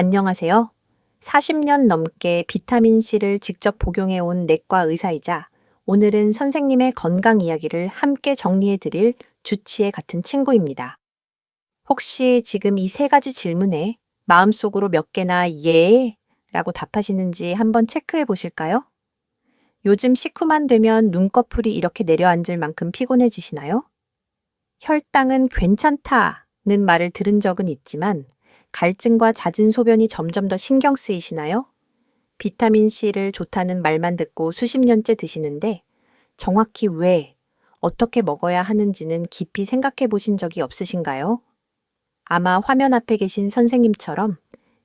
안녕하세요. 40년 넘게 비타민C를 직접 복용해온 내과 의사이자 오늘은 선생님의 건강 이야기를 함께 정리해드릴 주치의 같은 친구입니다. 혹시 지금 이 세 가지 질문에 마음속으로 몇 개나 예? 라고 답하시는지 한번 체크해 보실까요? 요즘 식후만 되면 눈꺼풀이 이렇게 내려앉을 만큼 피곤해지시나요? 혈당은 괜찮다는 말을 들은 적은 있지만 갈증과 잦은 소변이 점점 더 신경 쓰이시나요? 비타민C를 좋다는 말만 듣고 수십 년째 드시는데 정확히 왜, 어떻게 먹어야 하는지는 깊이 생각해 보신 적이 없으신가요? 아마 화면 앞에 계신 선생님처럼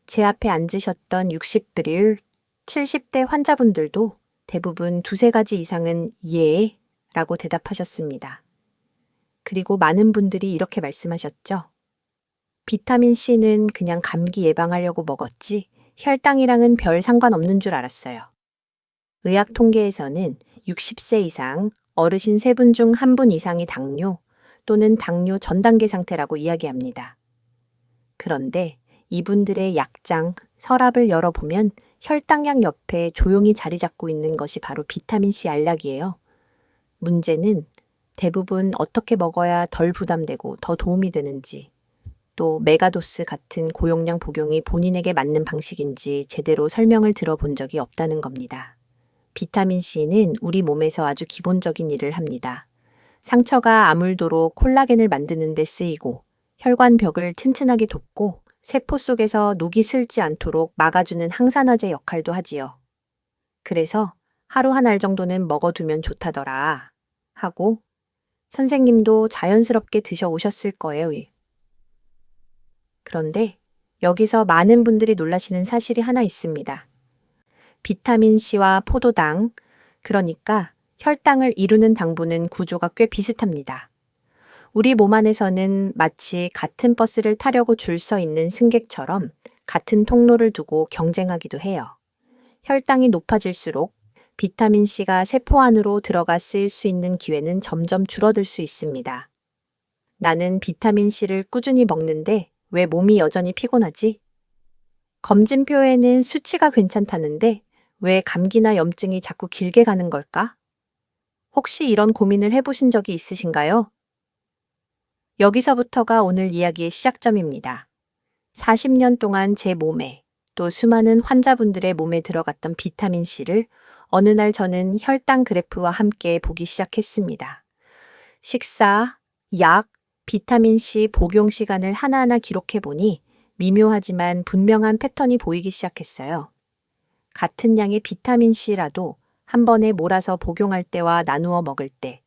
제 앞에 앉으셨던 60대, 70대 환자분들도 대부분 두세 가지 이상은 예 라고 대답하셨습니다. 그리고 많은 분들이 이렇게 말씀하셨죠. 비타민C는 그냥 감기 예방하려고 먹었지 혈당이랑은 별 상관없는 줄 알았어요. 의학 통계에서는 60세 이상 어르신 3분 중 1분 이상이 당뇨 또는 당뇨 전 단계 상태라고 이야기합니다. 그런데 이분들의 약장, 서랍을 열어보면 혈당약 옆에 조용히 자리 잡고 있는 것이 바로 비타민C 알약이에요. 문제는 대부분 어떻게 먹어야 덜 부담되고 더 도움이 되는지, 또 메가도스 같은 고용량 복용이 본인에게 맞는 방식인지 제대로 설명을 들어본 적이 없다는 겁니다. 비타민C는 우리 몸에서 아주 기본적인 일을 합니다. 상처가 아물도록 콜라겐을 만드는 데 쓰이고 혈관벽을 튼튼하게 돕고 세포 속에서 녹이 슬지 않도록 막아주는 항산화제 역할도 하지요. 그래서 하루 한 알 정도는 먹어두면 좋다더라 하고 선생님도 자연스럽게 드셔오셨을 거예요. 그런데 여기서 많은 분들이 놀라시는 사실이 하나 있습니다. 비타민C와 포도당, 그러니까 혈당을 이루는 당분은 구조가 꽤 비슷합니다. 우리 몸 안에서는 마치 같은 버스를 타려고 줄 서 있는 승객처럼 같은 통로를 두고 경쟁하기도 해요. 혈당이 높아질수록 비타민C가 세포 안으로 들어가 쓰일 수 있는 기회는 점점 줄어들 수 있습니다. 나는 비타민C를 꾸준히 먹는데 왜 몸이 여전히 피곤하지? 검진표에는 수치가 괜찮다는데 왜 감기나 염증이 자꾸 길게 가는 걸까? 혹시 이런 고민을 해보신 적이 있으신가요? 여기서부터가 오늘 이야기의 시작점입니다. 40년 동안 제 몸에 또 수많은 환자분들의 몸에 들어갔던 비타민C를 어느 날 저는 혈당 그래프와 함께 보기 시작했습니다. 식사, 약, 비타민C 복용 시간을 하나하나 기록해보니 미묘하지만 분명한 패턴이 보이기 시작했어요. 같은 양의 비타민C라도 한 번에 몰아서 복용할 때와 나누어 먹을 때,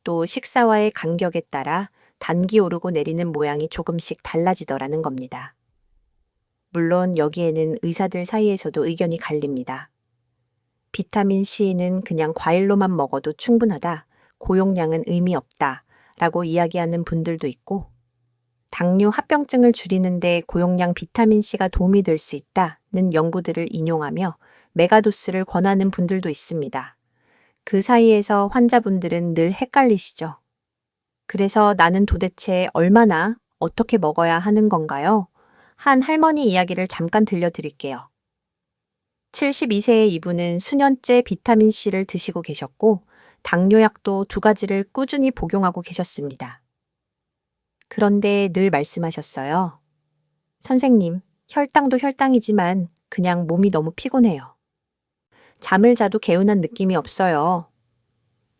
또 식사와의 간격에 따라 단기 오르고 내리는 모양이 조금씩 달라지더라는 겁니다. 물론 여기에는 의사들 사이에서도 의견이 갈립니다. 비타민C는 그냥 과일로만 먹어도 충분하다, 고용량은 의미 없다 라고 이야기하는 분들도 있고, 당뇨 합병증을 줄이는데 고용량 비타민C가 도움이 될 수 있다는 연구들을 인용하며 메가도스를 권하는 분들도 있습니다. 그 사이에서 환자분들은 늘 헷갈리시죠. 그래서 나는 도대체 얼마나 어떻게 먹어야 하는 건가요? 한 할머니 이야기를 잠깐 들려드릴게요. 72세의 이분은 수년째 비타민C를 드시고 계셨고 당뇨약도 2가지를 꾸준히 복용하고 계셨습니다. 그런데 늘 말씀하셨어요. 선생님, 혈당도 혈당이지만 그냥 몸이 너무 피곤해요. 잠을 자도 개운한 느낌이 없어요.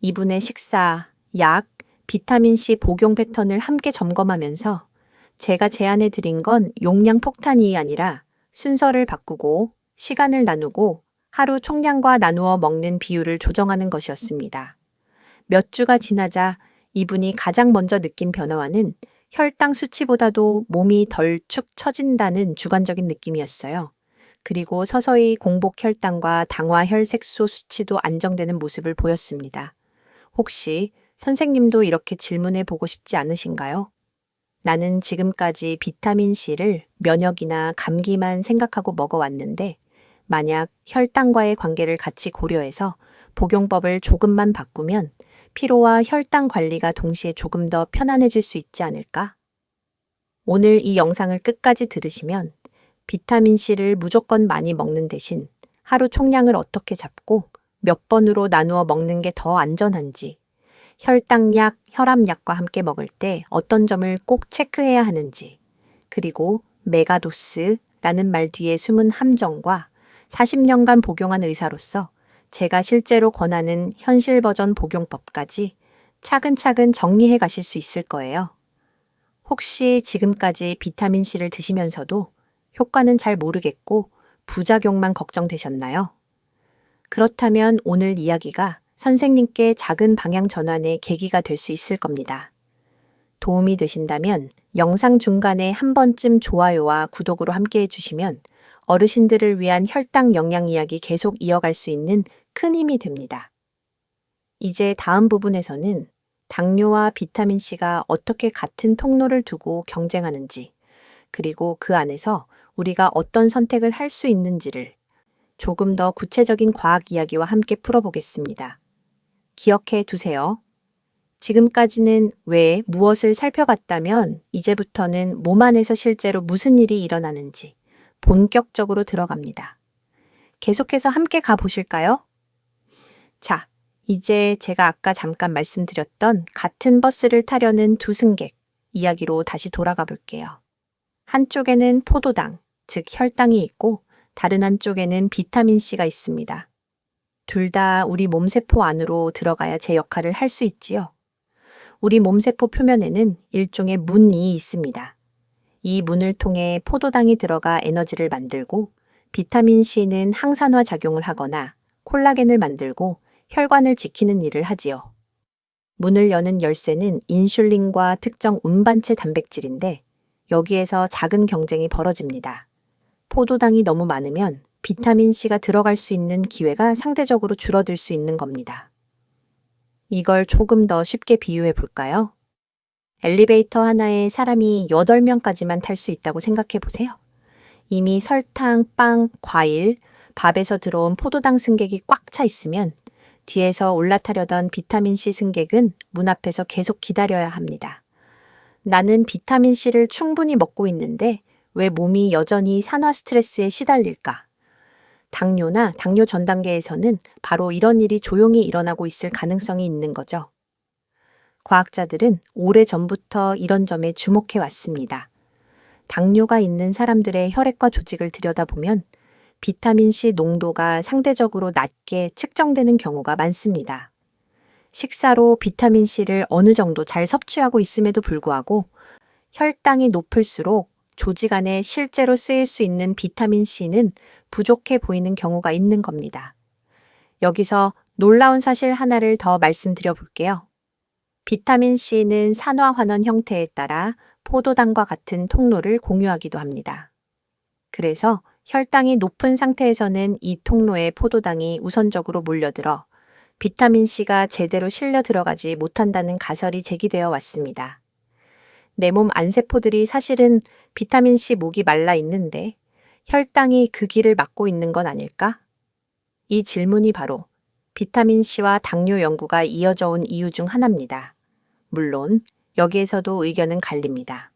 이분의 식사, 약, 비타민C 복용 패턴을 함께 점검하면서 제가 제안해 드린 건 용량 폭탄이 아니라 순서를 바꾸고 시간을 나누고 하루 총량과 나누어 먹는 비율을 조정하는 것이었습니다. 몇 주가 지나자 이분이 가장 먼저 느낀 변화와는 혈당 수치보다도 몸이 덜 축 처진다는 주관적인 느낌이었어요. 그리고 서서히 공복 혈당과 당화 혈색소 수치도 안정되는 모습을 보였습니다. 혹시 선생님도 이렇게 질문해 보고 싶지 않으신가요? 나는 지금까지 비타민C를 면역이나 감기만 생각하고 먹어왔는데 만약 혈당과의 관계를 같이 고려해서 복용법을 조금만 바꾸면 피로와 혈당 관리가 동시에 조금 더 편안해질 수 있지 않을까? 오늘 이 영상을 끝까지 들으시면 비타민C를 무조건 많이 먹는 대신 하루 총량을 어떻게 잡고 몇 번으로 나누어 먹는 게 더 안전한지, 혈당약, 혈압약과 함께 먹을 때 어떤 점을 꼭 체크해야 하는지, 그리고 메가도스라는 말 뒤에 숨은 함정과 40년간 복용한 의사로서 제가 실제로 권하는 현실 버전 복용법까지 차근차근 정리해 가실 수 있을 거예요. 혹시 지금까지 비타민C를 드시면서도 효과는 잘 모르겠고 부작용만 걱정되셨나요? 그렇다면 오늘 이야기가 선생님께 작은 방향 전환의 계기가 될 수 있을 겁니다. 도움이 되신다면 영상 중간에 한 번쯤 좋아요와 구독으로 함께 해주시면 어르신들을 위한 혈당 영양 이야기 계속 이어갈 수 있는 큰 힘이 됩니다. 이제 다음 부분에서는 당뇨와 비타민C가 어떻게 같은 통로를 두고 경쟁하는지, 그리고 그 안에서 우리가 어떤 선택을 할 수 있는지를 조금 더 구체적인 과학 이야기와 함께 풀어보겠습니다. 기억해 두세요. 지금까지는 왜, 무엇을 살펴봤다면 이제부터는 몸 안에서 실제로 무슨 일이 일어나는지 본격적으로 들어갑니다. 계속해서 함께 가보실까요? 자, 이제 제가 아까 잠깐 말씀드렸던 같은 버스를 타려는 두 승객 이야기로 다시 돌아가 볼게요. 한쪽에는 포도당, 즉 혈당이 있고 다른 한쪽에는 비타민C가 있습니다. 둘 다 우리 몸세포 안으로 들어가야 제 역할을 할 수 있지요. 우리 몸세포 표면에는 일종의 문이 있습니다. 이 문을 통해 포도당이 들어가 에너지를 만들고 비타민C는 항산화 작용을 하거나 콜라겐을 만들고 혈관을 지키는 일을 하지요. 문을 여는 열쇠는 인슐린과 특정 운반체 단백질인데 여기에서 작은 경쟁이 벌어집니다. 포도당이 너무 많으면 비타민C가 들어갈 수 있는 기회가 상대적으로 줄어들 수 있는 겁니다. 이걸 조금 더 쉽게 비유해 볼까요? 엘리베이터 하나에 사람이 8명까지만 탈 수 있다고 생각해 보세요. 이미 설탕, 빵, 과일, 밥에서 들어온 포도당 승객이 꽉 차 있으면 뒤에서 올라타려던 비타민C 승객은 문 앞에서 계속 기다려야 합니다. 나는 비타민C를 충분히 먹고 있는데 왜 몸이 여전히 산화 스트레스에 시달릴까? 당뇨나 당뇨 전 단계에서는 바로 이런 일이 조용히 일어나고 있을 가능성이 있는 거죠. 과학자들은 오래전부터 이런 점에 주목해 왔습니다. 당뇨가 있는 사람들의 혈액과 조직을 들여다보면 비타민C 농도가 상대적으로 낮게 측정되는 경우가 많습니다. 식사로 비타민C를 어느 정도 잘 섭취하고 있음에도 불구하고 혈당이 높을수록 조직 안에 실제로 쓰일 수 있는 비타민C는 부족해 보이는 경우가 있는 겁니다. 여기서 놀라운 사실 하나를 더 말씀드려 볼게요. 비타민C는 산화환원 형태에 따라 포도당과 같은 통로를 공유하기도 합니다. 그래서 혈당이 높은 상태에서는 이 통로에 포도당이 우선적으로 몰려들어 비타민C가 제대로 실려 들어가지 못한다는 가설이 제기되어 왔습니다. 내 몸 안세포들이 사실은 비타민C 목이 말라 있는데 혈당이 그 길을 막고 있는 건 아닐까? 이 질문이 바로 비타민C와 당뇨 연구가 이어져 온 이유 중 하나입니다. 물론 여기에서도 의견은 갈립니다.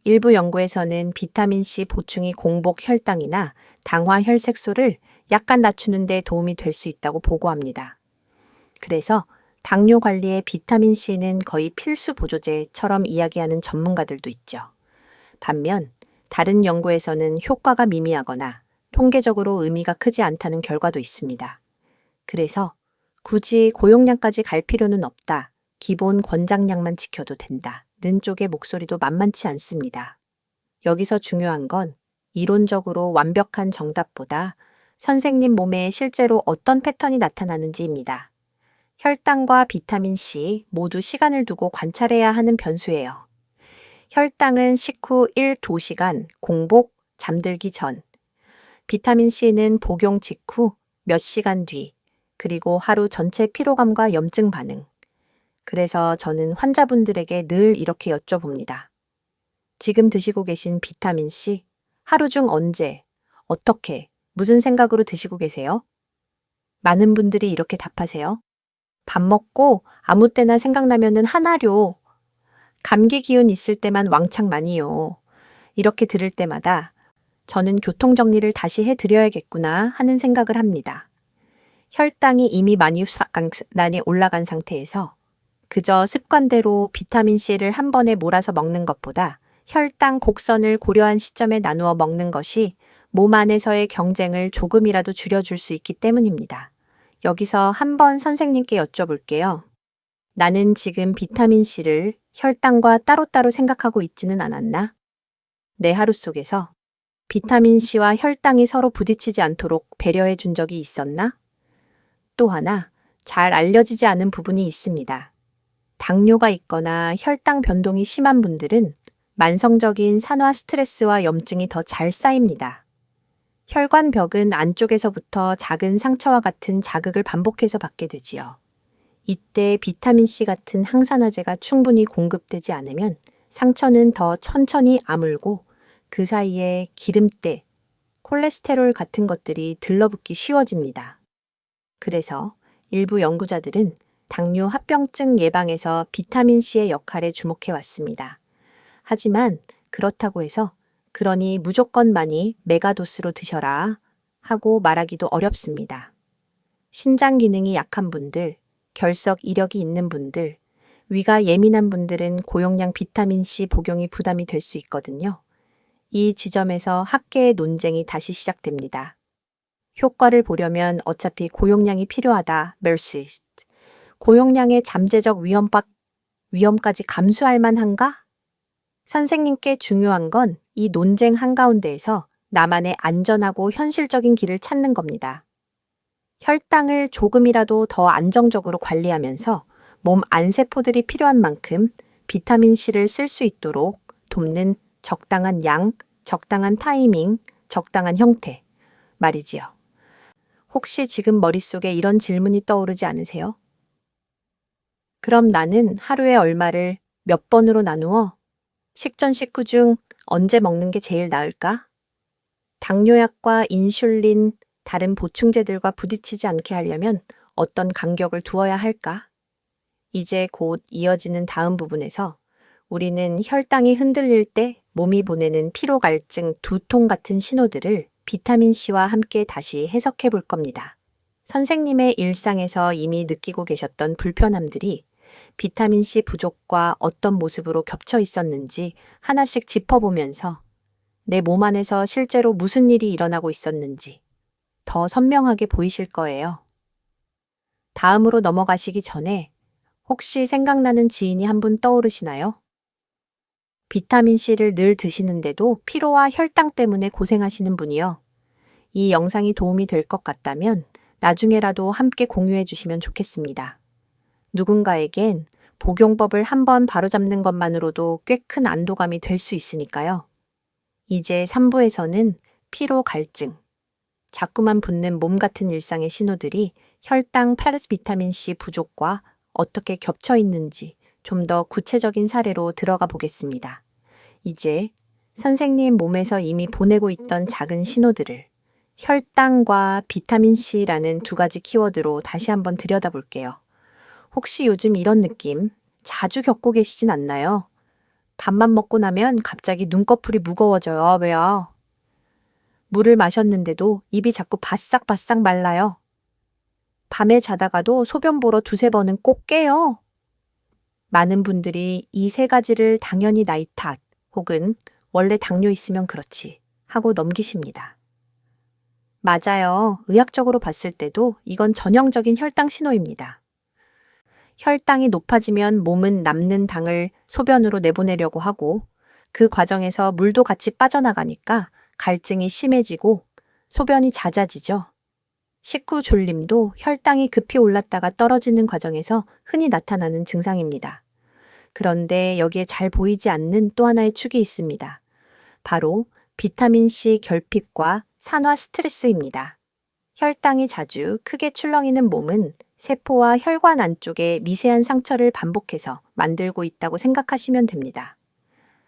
일부 연구에서는 비타민C 보충이 공복 혈당이나 당화 혈색소를 약간 낮추는 데 도움이 될 수 있다고 보고합니다. 그래서 당뇨 관리에 비타민C는 거의 필수 보조제처럼 이야기하는 전문가들도 있죠. 반면 다른 연구에서는 효과가 미미하거나 통계적으로 의미가 크지 않다는 결과도 있습니다. 그래서 굳이 고용량까지 갈 필요는 없다. 기본 권장량만 지켜도 된다는 쪽의 목소리도 만만치 않습니다. 여기서 중요한 건 이론적으로 완벽한 정답보다 선생님 몸에 실제로 어떤 패턴이 나타나는지입니다. 혈당과 비타민C 모두 시간을 두고 관찰해야 하는 변수예요. 혈당은 식후 1~2시간 공복, 잠들기 전, 비타민C는 복용 직후 몇 시간 뒤, 그리고 하루 전체 피로감과 염증 반응. 그래서 저는 환자분들에게 늘 이렇게 여쭤봅니다. 지금 드시고 계신 비타민C, 하루 중 언제, 어떻게, 무슨 생각으로 드시고 계세요? 많은 분들이 이렇게 답하세요. 밥 먹고 아무 때나 생각나면은 하나요. 감기 기운 있을 때만 왕창 많이요. 이렇게 들을 때마다 저는 교통정리를 다시 해드려야겠구나 하는 생각을 합니다. 혈당이 이미 많이 난이 올라간 상태에서 그저 습관대로 비타민C를 한 번에 몰아서 먹는 것보다 혈당 곡선을 고려한 시점에 나누어 먹는 것이 몸 안에서의 경쟁을 조금이라도 줄여줄 수 있기 때문입니다. 여기서 한번 선생님께 여쭤볼게요. 나는 지금 비타민C를 혈당과 따로따로 생각하고 있지는 않았나? 내 하루 속에서 비타민C와 혈당이 서로 부딪히지 않도록 배려해 준 적이 있었나? 또 하나, 잘 알려지지 않은 부분이 있습니다. 당뇨가 있거나 혈당 변동이 심한 분들은 만성적인 산화 스트레스와 염증이 더 잘 쌓입니다. 혈관벽은 안쪽에서부터 작은 상처와 같은 자극을 반복해서 받게 되지요. 이때 비타민C 같은 항산화제가 충분히 공급되지 않으면 상처는 더 천천히 아물고 그 사이에 기름때, 콜레스테롤 같은 것들이 들러붙기 쉬워집니다. 그래서 일부 연구자들은 당뇨 합병증 예방에서 비타민C의 역할에 주목해 왔습니다. 하지만 그렇다고 해서 그러니 무조건 많이 메가도스로 드셔라 하고 말하기도 어렵습니다. 신장 기능이 약한 분들, 결석 이력이 있는 분들, 위가 예민한 분들은 고용량 비타민C 복용이 부담이 될 수 있거든요. 이 지점에서 학계의 논쟁이 다시 시작됩니다. 효과를 보려면 어차피 고용량이 필요하다, versus 고용량의 잠재적 위험까지 감수할 만한가? 선생님께 중요한 건 이 논쟁 한가운데에서 나만의 안전하고 현실적인 길을 찾는 겁니다. 혈당을 조금이라도 더 안정적으로 관리하면서 몸 안세포들이 필요한 만큼 비타민C를 쓸 수 있도록 돕는 적당한 양, 적당한 타이밍, 적당한 형태 말이지요. 혹시 지금 머릿속에 이런 질문이 떠오르지 않으세요? 그럼 나는 하루에 얼마를 몇 번으로 나누어 식전 식후 중 언제 먹는 게 제일 나을까? 당뇨약과 인슐린, 다른 보충제들과 부딪히지 않게 하려면 어떤 간격을 두어야 할까? 이제 곧 이어지는 다음 부분에서 우리는 혈당이 흔들릴 때 몸이 보내는 피로 갈증, 두통 같은 신호들을 비타민C와 함께 다시 해석해 볼 겁니다. 선생님의 일상에서 이미 느끼고 계셨던 불편함들이 비타민C 부족과 어떤 모습으로 겹쳐 있었는지 하나씩 짚어보면서 내 몸 안에서 실제로 무슨 일이 일어나고 있었는지 더 선명하게 보이실 거예요. 다음으로 넘어가시기 전에 혹시 생각나는 지인이 한 분 떠오르시나요? 비타민C를 늘 드시는데도 피로와 혈당 때문에 고생하시는 분이요. 이 영상이 도움이 될 것 같다면 나중에라도 함께 공유해 주시면 좋겠습니다. 누군가에겐 복용법을 한번 바로잡는 것만으로도 꽤 큰 안도감이 될 수 있으니까요. 이제 3부에서는 피로 갈증, 자꾸만 붓는 몸 같은 일상의 신호들이 혈당 플러스 비타민C 부족과 어떻게 겹쳐 있는지 좀 더 구체적인 사례로 들어가 보겠습니다. 이제 선생님 몸에서 이미 보내고 있던 작은 신호들을 혈당과 비타민C라는 두 가지 키워드로 다시 한번 들여다볼게요. 혹시 요즘 이런 느낌 자주 겪고 계시진 않나요? 밥만 먹고 나면 갑자기 눈꺼풀이 무거워져요. 왜요? 물을 마셨는데도 입이 자꾸 바싹바싹 말라요. 밤에 자다가도 소변 보러 두세 번은 꼭 깨요. 많은 분들이 이 세 가지를 당연히 나이 탓 혹은 원래 당뇨 있으면 그렇지 하고 넘기십니다. 맞아요. 의학적으로 봤을 때도 이건 전형적인 혈당 신호입니다. 혈당이 높아지면 몸은 남는 당을 소변으로 내보내려고 하고 그 과정에서 물도 같이 빠져나가니까 갈증이 심해지고 소변이 잦아지죠. 식후 졸림도 혈당이 급히 올랐다가 떨어지는 과정에서 흔히 나타나는 증상입니다. 그런데 여기에 잘 보이지 않는 또 하나의 축이 있습니다. 바로 비타민C 결핍과 산화 스트레스입니다. 혈당이 자주 크게 출렁이는 몸은 세포와 혈관 안쪽에 미세한 상처를 반복해서 만들고 있다고 생각하시면 됩니다.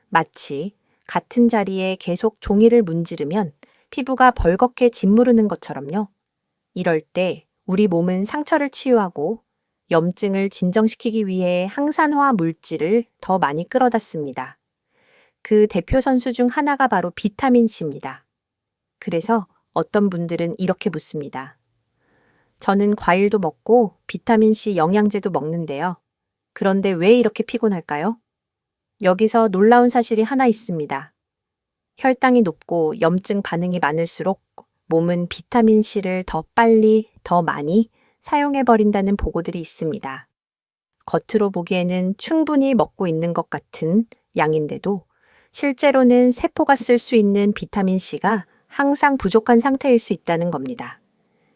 마치 같은 자리에 계속 종이를 문지르면 피부가 벌겋게 짓무르는 것처럼요. 이럴 때 우리 몸은 상처를 치유하고 염증을 진정시키기 위해 항산화 물질을 더 많이 끌어다 씁니다. 그 대표 선수 중 하나가 바로 비타민C입니다. 그래서 어떤 분들은 이렇게 묻습니다. 저는 과일도 먹고 비타민C 영양제도 먹는데요. 그런데 왜 이렇게 피곤할까요? 여기서 놀라운 사실이 하나 있습니다. 혈당이 높고 염증 반응이 많을수록 몸은 비타민C를 더 빨리, 더 많이 사용해버린다는 보고들이 있습니다. 겉으로 보기에는 충분히 먹고 있는 것 같은 양인데도 실제로는 세포가 쓸 수 있는 비타민C가 항상 부족한 상태일 수 있다는 겁니다.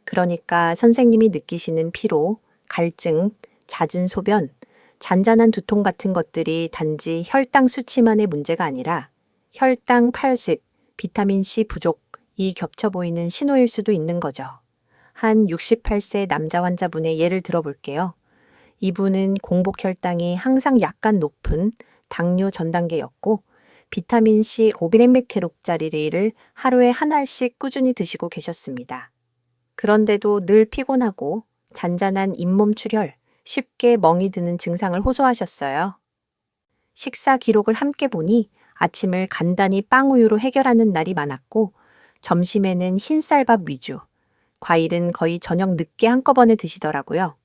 그러니까 선생님이 느끼시는 피로, 갈증, 잦은 소변, 잔잔한 두통 같은 것들이 단지 혈당 수치만의 문제가 아니라 혈당 80, 비타민C 부족이 겹쳐 보이는 신호일 수도 있는 거죠. 한 68세 남자 환자분의 예를 들어볼게요. 이분은 공복 혈당이 항상 약간 높은 당뇨 전 단계였고 비타민C 500mg짜리를 하루에 한 알씩 꾸준히 드시고 계셨습니다. 그런데도 늘 피곤하고 잔잔한 잇몸 출혈, 쉽게 멍이 드는 증상을 호소하셨어요. 식사 기록을 함께 보니 아침을 간단히 빵우유로 해결하는 날이 많았고 점심에는 흰쌀밥 위주, 과일은 거의 저녁 늦게 한꺼번에 드시더라고요.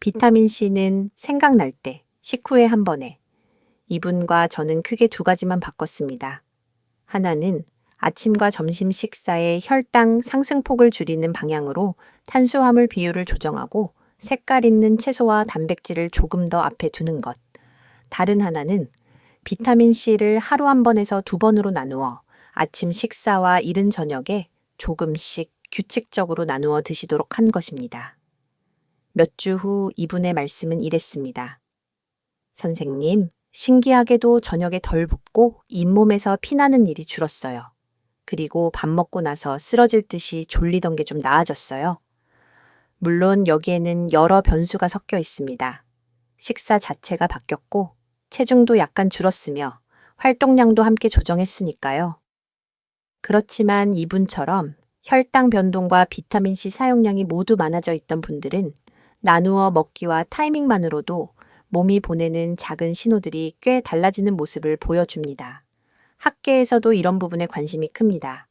비타민C는 생각날 때, 식후에 한 번에. 이분과 저는 크게 두 가지만 바꿨습니다. 하나는 아침과 점심 식사의 혈당 상승폭을 줄이는 방향으로 탄수화물 비율을 조정하고 색깔 있는 채소와 단백질을 조금 더 앞에 두는 것. 다른 하나는 비타민C를 하루 한 번에서 두 번으로 나누어 아침 식사와 이른 저녁에 조금씩 규칙적으로 나누어 드시도록 한 것입니다. 몇 주 후 이분의 말씀은 이랬습니다. 선생님, 신기하게도 저녁에 덜 붓고 잇몸에서 피나는 일이 줄었어요. 그리고 밥 먹고 나서 쓰러질 듯이 졸리던 게 좀 나아졌어요. 물론 여기에는 여러 변수가 섞여 있습니다. 식사 자체가 바뀌었고 체중도 약간 줄었으며 활동량도 함께 조정했으니까요. 그렇지만 이분처럼 혈당 변동과 비타민C 사용량이 모두 많아져 있던 분들은 나누어 먹기와 타이밍만으로도 몸이 보내는 작은 신호들이 꽤 달라지는 모습을 보여줍니다. 학계에서도 이런 부분에 관심이 큽니다.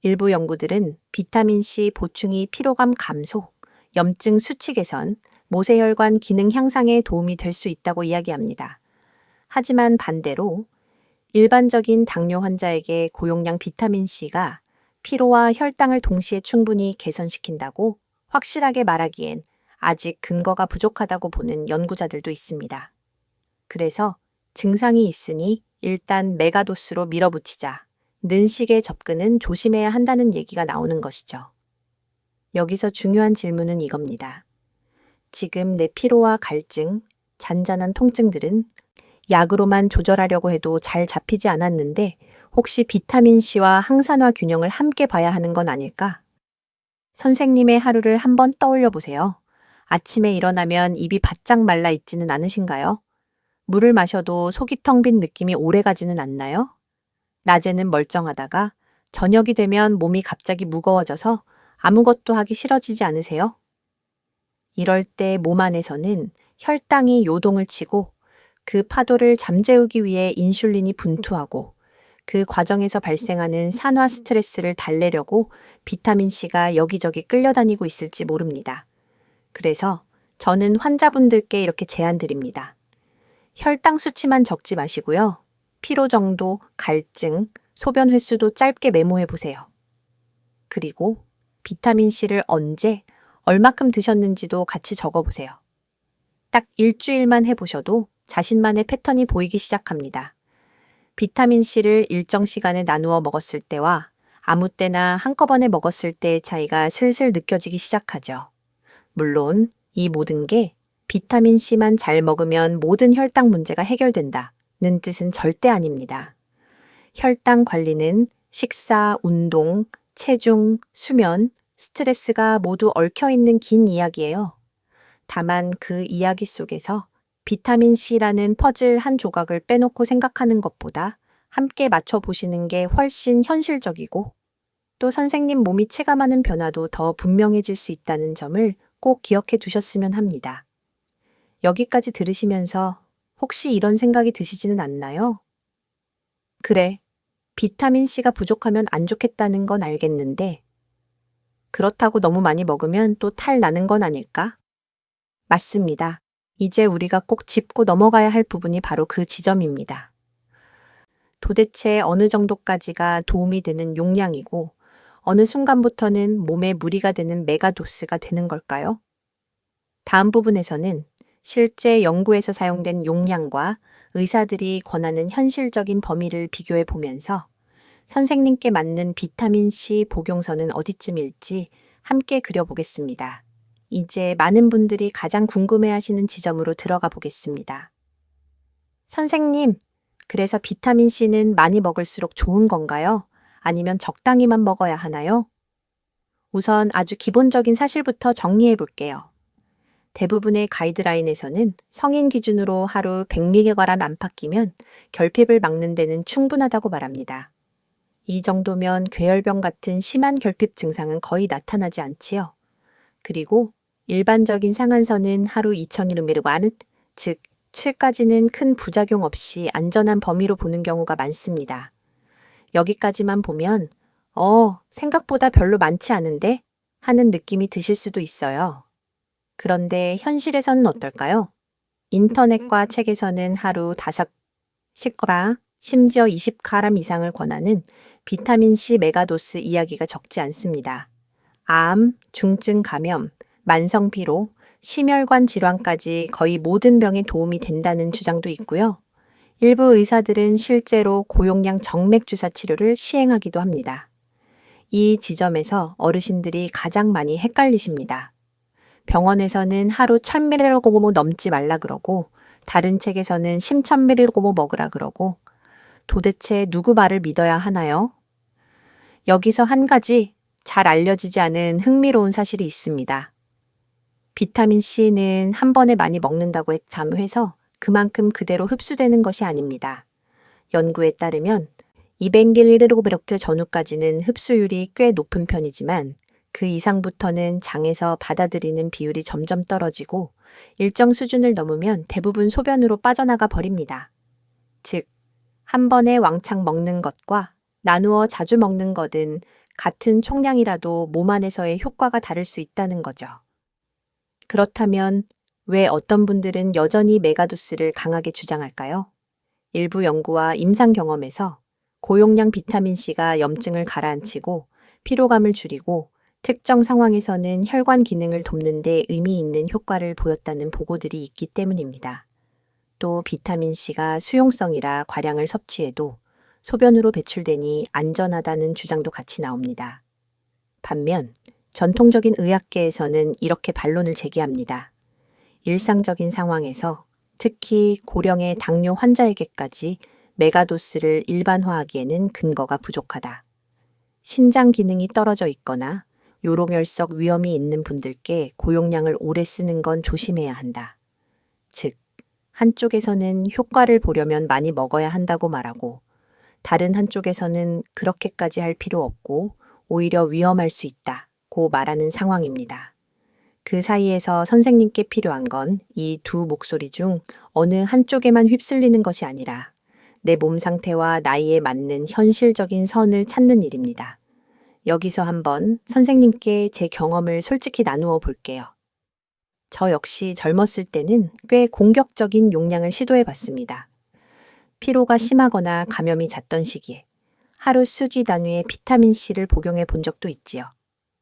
일부 연구들은 비타민C 보충이 피로감 감소, 염증 수치 개선, 모세혈관 기능 향상에 도움이 될 수 있다고 이야기합니다. 하지만 반대로 일반적인 당뇨 환자에게 고용량 비타민C가 피로와 혈당을 동시에 충분히 개선시킨다고 확실하게 말하기엔 아직 근거가 부족하다고 보는 연구자들도 있습니다. 그래서 증상이 있으니 일단 메가도스로 밀어붙이자는 식의 접근은 조심해야 한다는 얘기가 나오는 것이죠. 여기서 중요한 질문은 이겁니다. 지금 내 피로와 갈증, 잔잔한 통증들은 약으로만 조절하려고 해도 잘 잡히지 않았는데 혹시 비타민C와 항산화 균형을 함께 봐야 하는 건 아닐까? 선생님의 하루를 한번 떠올려 보세요. 아침에 일어나면 입이 바짝 말라 있지는 않으신가요? 물을 마셔도 속이 텅 빈 느낌이 오래 가지는 않나요? 낮에는 멀쩡하다가 저녁이 되면 몸이 갑자기 무거워져서 아무것도 하기 싫어지지 않으세요? 이럴 때 몸 안에서는 혈당이 요동을 치고 그 파도를 잠재우기 위해 인슐린이 분투하고 그 과정에서 발생하는 산화 스트레스를 달래려고 비타민C가 여기저기 끌려다니고 있을지 모릅니다. 그래서 저는 환자분들께 이렇게 제안드립니다. 혈당 수치만 적지 마시고요. 피로 정도, 갈증, 소변 횟수도 짧게 메모해 보세요. 그리고 비타민C를 언제, 얼마큼 드셨는지도 같이 적어보세요. 딱 일주일만 해보셔도 자신만의 패턴이 보이기 시작합니다. 비타민C를 일정 시간에 나누어 먹었을 때와 아무 때나 한꺼번에 먹었을 때의 차이가 슬슬 느껴지기 시작하죠. 물론 이 모든 게 비타민C만 잘 먹으면 모든 혈당 문제가 해결된다는 뜻은 절대 아닙니다. 혈당 관리는 식사, 운동, 체중, 수면, 스트레스가 모두 얽혀있는 긴 이야기예요. 다만 그 이야기 속에서 비타민C라는 퍼즐 한 조각을 빼놓고 생각하는 것보다 함께 맞춰보시는 게 훨씬 현실적이고 또 선생님 몸이 체감하는 변화도 더 분명해질 수 있다는 점을 꼭 기억해 두셨으면 합니다. 여기까지 들으시면서 혹시 이런 생각이 드시지는 않나요? 그래, 비타민C가 부족하면 안 좋겠다는 건 알겠는데 그렇다고 너무 많이 먹으면 또 탈 나는 건 아닐까? 맞습니다. 이제 우리가 꼭 짚고 넘어가야 할 부분이 바로 그 지점입니다. 도대체 어느 정도까지가 도움이 되는 용량이고 어느 순간부터는 몸에 무리가 되는 메가도스가 되는 걸까요? 다음 부분에서는 실제 연구에서 사용된 용량과 의사들이 권하는 현실적인 범위를 비교해 보면서 선생님께 맞는 비타민C 복용선은 어디쯤일지 함께 그려보겠습니다. 이제 많은 분들이 가장 궁금해하시는 지점으로 들어가 보겠습니다. 선생님, 그래서 비타민C는 많이 먹을수록 좋은 건가요? 아니면 적당히만 먹어야 하나요? 우선 아주 기본적인 사실부터 정리해 볼게요. 대부분의 가이드라인에서는 성인 기준으로 하루 100mg을 안팎이면 결핍을 막는 데는 충분하다고 말합니다. 이 정도면 괴혈병 같은 심한 결핍 증상은 거의 나타나지 않지요. 그리고 일반적인 상한선은 하루 2000mg, 즉 7까지는 큰 부작용 없이 안전한 범위로 보는 경우가 많습니다. 여기까지만 보면 생각보다 별로 많지 않은데 하는 느낌이 드실 수도 있어요. 그런데 현실에서는 어떨까요? 인터넷과 책에서는 하루 5g, 심지어 20g 이상을 권하는 비타민C 메가도스 이야기가 적지 않습니다. 암, 중증 감염, 만성 피로, 심혈관 질환까지 거의 모든 병에 도움이 된다는 주장도 있고요. 일부 의사들은 실제로 고용량 정맥 주사 치료를 시행하기도 합니다. 이 지점에서 어르신들이 가장 많이 헷갈리십니다. 병원에서는 하루 1000mg 넘지 말라 그러고 다른 책에서는 10000mg 먹으라 그러고 도대체 누구 말을 믿어야 하나요? 여기서 한 가지 잘 알려지지 않은 흥미로운 사실이 있습니다. 비타민C는 한 번에 많이 먹는다고 해서 그만큼 그대로 흡수되는 것이 아닙니다. 연구에 따르면 200mg 전후까지는 흡수율이 꽤 높은 편이지만 그 이상부터는 장에서 받아들이는 비율이 점점 떨어지고 일정 수준을 넘으면 대부분 소변으로 빠져나가 버립니다. 즉, 한 번에 왕창 먹는 것과 나누어 자주 먹는 것은 같은 총량이라도 몸 안에서의 효과가 다를 수 있다는 거죠. 그렇다면 왜 어떤 분들은 여전히 메가도스를 강하게 주장할까요? 일부 연구와 임상 경험에서 고용량 비타민C가 염증을 가라앉히고 피로감을 줄이고 특정 상황에서는 혈관 기능을 돕는 데 의미 있는 효과를 보였다는 보고들이 있기 때문입니다. 또 비타민C가 수용성이라 과량을 섭취해도 소변으로 배출되니 안전하다는 주장도 같이 나옵니다. 반면 전통적인 의학계에서는 이렇게 반론을 제기합니다. 일상적인 상황에서 특히 고령의 당뇨 환자에게까지 메가도스를 일반화하기에는 근거가 부족하다. 신장 기능이 떨어져 있거나 요로결석 위험이 있는 분들께 고용량을 오래 쓰는 건 조심해야 한다. 즉, 한쪽에서는 효과를 보려면 많이 먹어야 한다고 말하고 다른 한쪽에서는 그렇게까지 할 필요 없고 오히려 위험할 수 있다고 말하는 상황입니다. 그 사이에서 선생님께 필요한 건 이 두 목소리 중 어느 한쪽에만 휩쓸리는 것이 아니라 내 몸 상태와 나이에 맞는 현실적인 선을 찾는 일입니다. 여기서 한번 선생님께 제 경험을 솔직히 나누어 볼게요. 저 역시 젊었을 때는 꽤 공격적인 용량을 시도해 봤습니다. 피로가 심하거나 감염이 잦던 시기에 하루 수지 단위의 비타민C를 복용해 본 적도 있지요.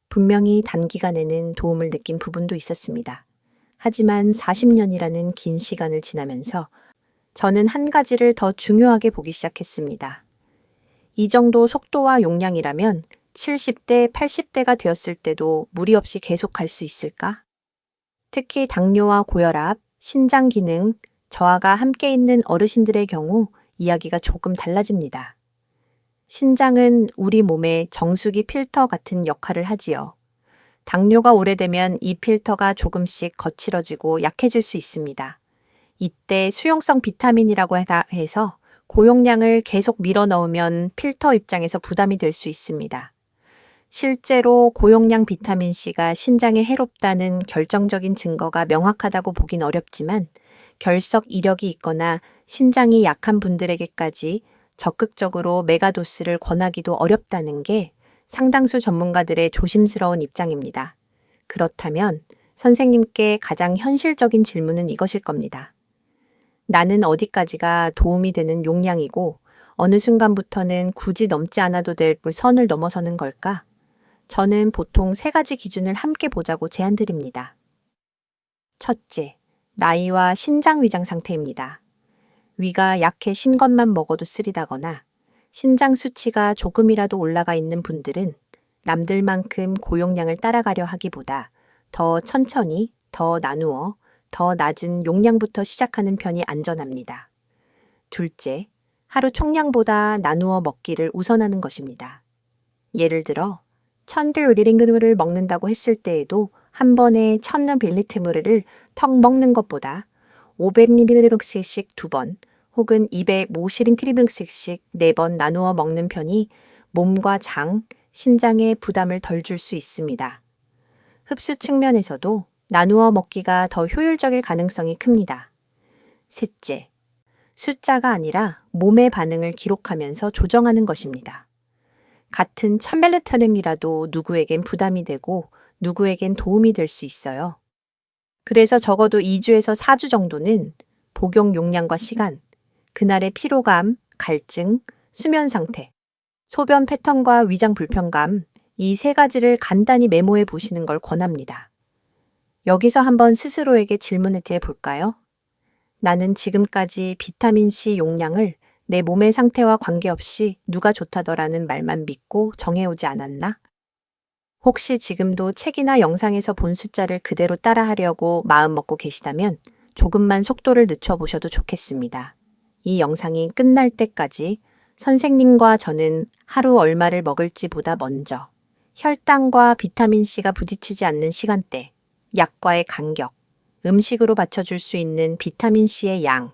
분명히 단기간에는 도움을 느낀 부분도 있었습니다. 하지만 40년이라는 긴 시간을 지나면서 저는 한 가지를 더 중요하게 보기 시작했습니다. 이 정도 속도와 용량이라면 70대, 80대가 되었을 때도 무리 없이 계속할 수 있을까? 특히 당뇨와 고혈압, 신장 기능, 저하가 함께 있는 어르신들의 경우 이야기가 조금 달라집니다. 신장은 우리 몸의 정수기 필터 같은 역할을 하지요. 당뇨가 오래되면 이 필터가 조금씩 거칠어지고 약해질 수 있습니다. 이때 수용성 비타민이라고 해서 고용량을 계속 밀어넣으면 필터 입장에서 부담이 될 수 있습니다. 실제로 고용량 비타민C가 신장에 해롭다는 결정적인 증거가 명확하다고 보긴 어렵지만 결석 이력이 있거나 신장이 약한 분들에게까지 적극적으로 메가도스를 권하기도 어렵다는 게 상당수 전문가들의 조심스러운 입장입니다. 그렇다면 선생님께 가장 현실적인 질문은 이것일 겁니다. 나는 어디까지가 도움이 되는 용량이고 어느 순간부터는 굳이 넘지 않아도 될 선을 넘어서는 걸까? 저는 보통 3가지 기준을 함께 보자고 제안드립니다. 첫째, 나이와 신장 위장 상태입니다. 위가 약해 신 것만 먹어도 쓰리다거나 신장 수치가 조금이라도 올라가 있는 분들은 남들만큼 고용량을 따라가려 하기보다 더 천천히, 더 나누어, 더 낮은 용량부터 시작하는 편이 안전합니다. 둘째, 하루 총량보다 나누어 먹기를 우선하는 것입니다. 예를 들어 1000ml를 먹는다고 했을 때에도 한 번에 1000ml를 턱 먹는 것보다 500ml씩 2번 혹은 250ml씩 4번 나누어 먹는 편이 몸과 장, 신장에 부담을 덜 줄 수 있습니다. 흡수 측면에서도 나누어 먹기가 더 효율적일 가능성이 큽니다. 셋째, 숫자가 아니라 몸의 반응을 기록하면서 조정하는 것입니다. 같은 1000ml이라도 누구에겐 부담이 되고 누구에겐 도움이 될 수 있어요. 그래서 적어도 2주에서 4주 정도는 복용 용량과 시간, 그날의 피로감, 갈증, 수면 상태, 소변 패턴과 위장 불편감, 이 3가지를 간단히 메모해 보시는 걸 권합니다. 여기서 한번 스스로에게 질문해 볼까요? 나는 지금까지 비타민C 용량을 내 몸의 상태와 관계없이 누가 좋다더라는 말만 믿고 정해오지 않았나? 혹시 지금도 책이나 영상에서 본 숫자를 그대로 따라하려고 마음먹고 계시다면 조금만 속도를 늦춰보셔도 좋겠습니다. 이 영상이 끝날 때까지 선생님과 저는 하루 얼마를 먹을지보다 먼저 혈당과 비타민C가 부딪히지 않는 시간대, 약과의 간격, 음식으로 맞춰줄 수 있는 비타민C의 양,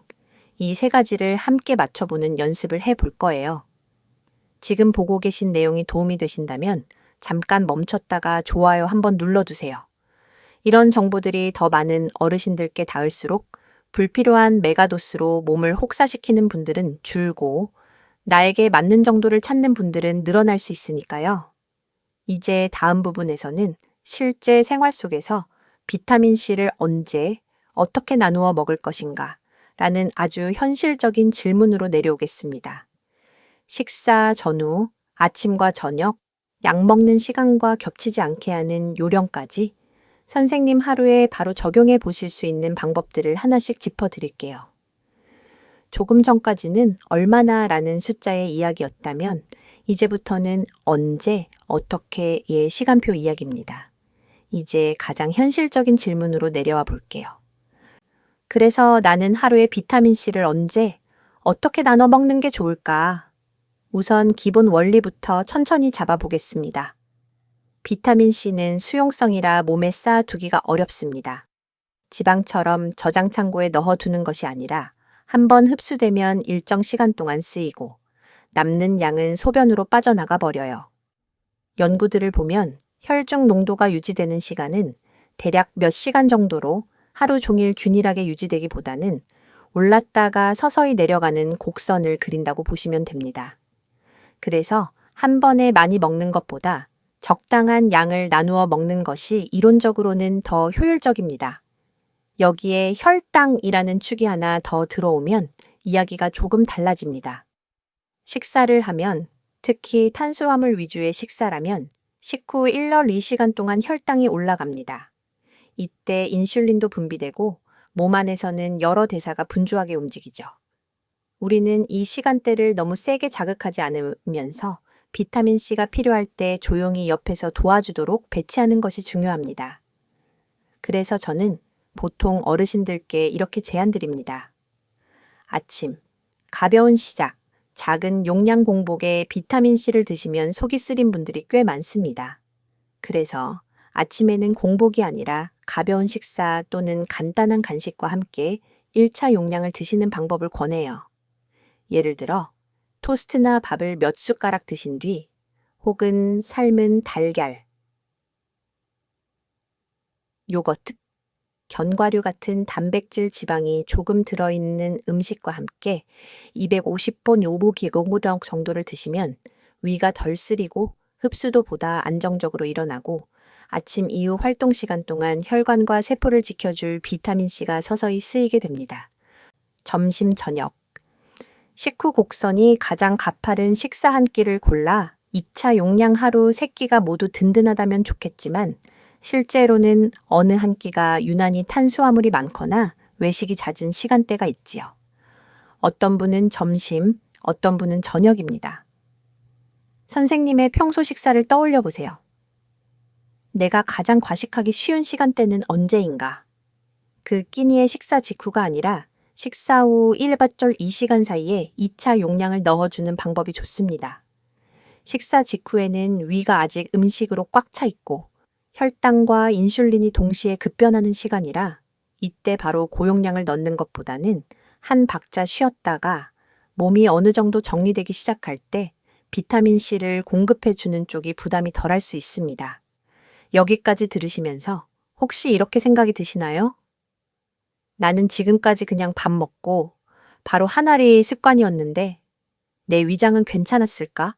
이 3가지를 함께 맞춰보는 연습을 해볼 거예요. 지금 보고 계신 내용이 도움이 되신다면 잠깐 멈췄다가 좋아요 한번 눌러주세요. 이런 정보들이 더 많은 어르신들께 닿을수록 불필요한 메가도스로 몸을 혹사시키는 분들은 줄고 나에게 맞는 정도를 찾는 분들은 늘어날 수 있으니까요. 이제 다음 부분에서는 실제 생활 속에서 비타민C를 언제, 어떻게 나누어 먹을 것인가 라는 아주 현실적인 질문으로 내려오겠습니다. 식사 전후, 아침과 저녁, 약 먹는 시간과 겹치지 않게 하는 요령까지 선생님 하루에 바로 적용해 보실 수 있는 방법들을 하나씩 짚어드릴게요. 조금 전까지는 얼마나 라는 숫자의 이야기였다면 이제부터는 언제, 어떻게의 시간표 이야기입니다. 이제 가장 현실적인 질문으로 내려와 볼게요. 그래서 나는 하루에 비타민C를 언제, 어떻게 나눠 먹는 게 좋을까? 우선 기본 원리부터 천천히 잡아보겠습니다. 비타민C는 수용성이라 몸에 쌓아두기가 어렵습니다. 지방처럼 저장 창고에 넣어두는 것이 아니라 한번 흡수되면 일정 시간 동안 쓰이고 남는 양은 소변으로 빠져나가 버려요. 연구들을 보면 혈중 농도가 유지되는 시간은 대략 몇 시간 정도로 하루 종일 균일하게 유지되기보다는 올랐다가 서서히 내려가는 곡선을 그린다고 보시면 됩니다. 그래서 한 번에 많이 먹는 것보다 적당한 양을 나누어 먹는 것이 이론적으로는 더 효율적입니다. 여기에 혈당이라는 축이 하나 더 들어오면 이야기가 조금 달라집니다. 식사를 하면, 특히 탄수화물 위주의 식사라면 식후 1월 2시간 동안 혈당이 올라갑니다. 이때 인슐린도 분비되고 몸 안에서는 여러 대사가 분주하게 움직이죠. 우리는 이 시간대를 너무 세게 자극하지 않으면서 비타민C가 필요할 때 조용히 옆에서 도와주도록 배치하는 것이 중요합니다. 그래서 저는 보통 어르신들께 이렇게 제안드립니다. 아침, 가벼운 시작, 작은 용량 공복에 비타민C를 드시면 속이 쓰린 분들이 꽤 많습니다. 그래서 아침에는 공복이 아니라 가벼운 식사 또는 간단한 간식과 함께 1차 용량을 드시는 방법을 권해요. 예를 들어 토스트나 밥을 몇 숟가락 드신 뒤 혹은 삶은 달걀, 요거트, 견과류 같은 단백질 지방이 조금 들어있는 음식과 함께 250번 요보기공고령 정도를 드시면 위가 덜 쓰리고 흡수도 보다 안정적으로 일어나고 아침 이후 활동 시간 동안 혈관과 세포를 지켜줄 비타민C가 서서히 쓰이게 됩니다. 점심, 저녁. 식후 곡선이 가장 가파른 식사 한 끼를 골라 2차 용량 하루 3끼가 모두 든든하다면 좋겠지만 실제로는 어느 한 끼가 유난히 탄수화물이 많거나 외식이 잦은 시간대가 있지요. 어떤 분은 점심, 어떤 분은 저녁입니다. 선생님의 평소 식사를 떠올려 보세요. 내가 가장 과식하기 쉬운 시간대는 언제인가? 그 끼니의 식사 직후가 아니라 식사 후 1박절 2시간 사이에 2차 용량을 넣어주는 방법이 좋습니다. 식사 직후에는 위가 아직 음식으로 꽉 차 있고 혈당과 인슐린이 동시에 급변하는 시간이라 이때 바로 고용량을 넣는 것보다는 한 박자 쉬었다가 몸이 어느 정도 정리되기 시작할 때 비타민C를 공급해주는 쪽이 부담이 덜할 수 있습니다. 여기까지 들으시면서 혹시 이렇게 생각이 드시나요? 나는 지금까지 그냥 밥 먹고 바로 한 알이 습관이었는데 내 위장은 괜찮았을까?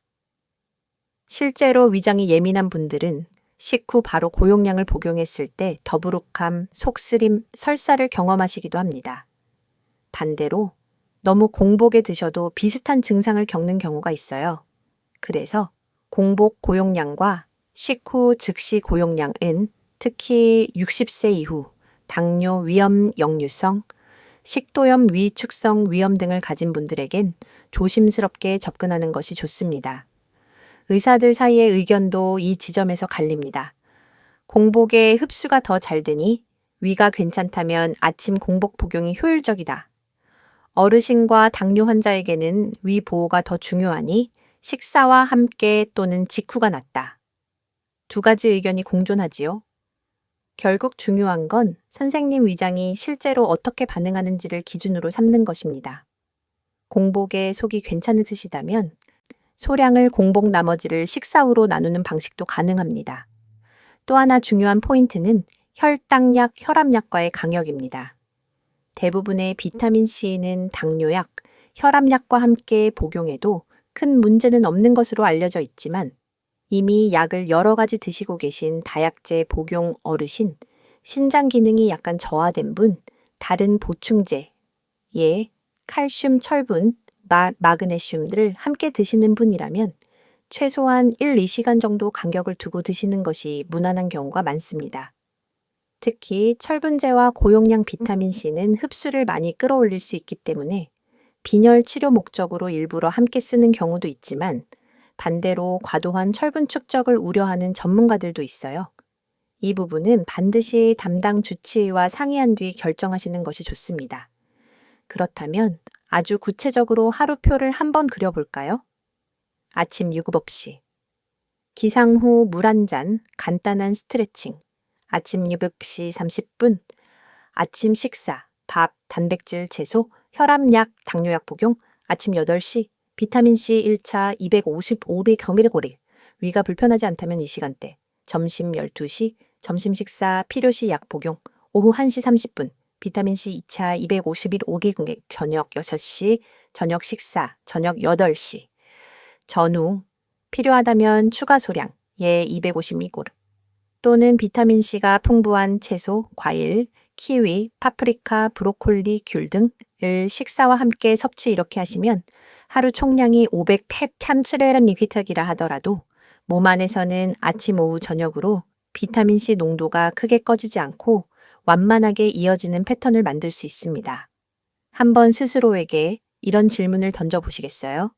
실제로 위장이 예민한 분들은 식후 바로 고용량을 복용했을 때 더부룩함, 속쓰림, 설사를 경험하시기도 합니다. 반대로 너무 공복에 드셔도 비슷한 증상을 겪는 경우가 있어요. 그래서 공복 고용량과 식후 즉시 고용량은 특히 60세 이후 당뇨, 위염, 역류성, 식도염, 위축성 위염 등을 가진 분들에겐 조심스럽게 접근하는 것이 좋습니다. 의사들 사이의 의견도 이 지점에서 갈립니다. 공복에 흡수가 더 잘 되니 위가 괜찮다면 아침 공복 복용이 효율적이다. 어르신과 당뇨 환자에게는 위 보호가 더 중요하니 식사와 함께 또는 직후가 낫다. 두 가지 의견이 공존하지요. 결국 중요한 건 선생님 위장이 실제로 어떻게 반응하는지를 기준으로 삼는 것입니다. 공복에 속이 괜찮으시다면 소량을 공복 나머지를 식사 후로 나누는 방식도 가능합니다. 또 하나 중요한 포인트는 혈당약, 혈압약과의 강역입니다. 대부분의 비타민C는 당뇨약, 혈압약과 함께 복용해도 큰 문제는 없는 것으로 알려져 있지만 이미 약을 여러 가지 드시고 계신 다약제 복용 어르신, 신장 기능이 약간 저하된 분, 다른 보충제, 칼슘, 철분, 마그네슘들을 함께 드시는 분이라면 최소한 1-2시간 정도 간격을 두고 드시는 것이 무난한 경우가 많습니다. 특히 철분제와 고용량 비타민C는 흡수를 많이 끌어올릴 수 있기 때문에 빈혈 치료 목적으로 일부러 함께 쓰는 경우도 있지만 반대로 과도한 철분 축적을 우려하는 전문가들도 있어요. 이 부분은 반드시 담당 주치의와 상의한 뒤 결정하시는 것이 좋습니다. 그렇다면 아주 구체적으로 하루표를 한번 그려볼까요? 아침 유급 없이. 기상 후 물 한 잔, 간단한 스트레칭. 아침 유급 시 30분. 아침 식사, 밥, 단백질, 채소, 혈압약, 당뇨약 복용. 아침 8시. 비타민C 1차 255mg. 위가 불편하지 않다면 이 시간대. 점심 12시. 점심 식사 필요시 약 복용. 오후 1시 30분. 비타민C 2차 251mg. 저녁 6시. 저녁 식사. 저녁 8시. 전후. 필요하다면 추가 소량. 250mg. 또는 비타민C가 풍부한 채소, 과일, 키위, 파프리카, 브로콜리, 귤 등을 식사와 함께 섭취 이렇게 하시면 하루 총량이 500팩탐츠레란리피터기라 하더라도 몸 안에서는 아침, 오후, 저녁으로 비타민C 농도가 크게 꺼지지 않고 완만하게 이어지는 패턴을 만들 수 있습니다. 한번 스스로에게 이런 질문을 던져보시겠어요?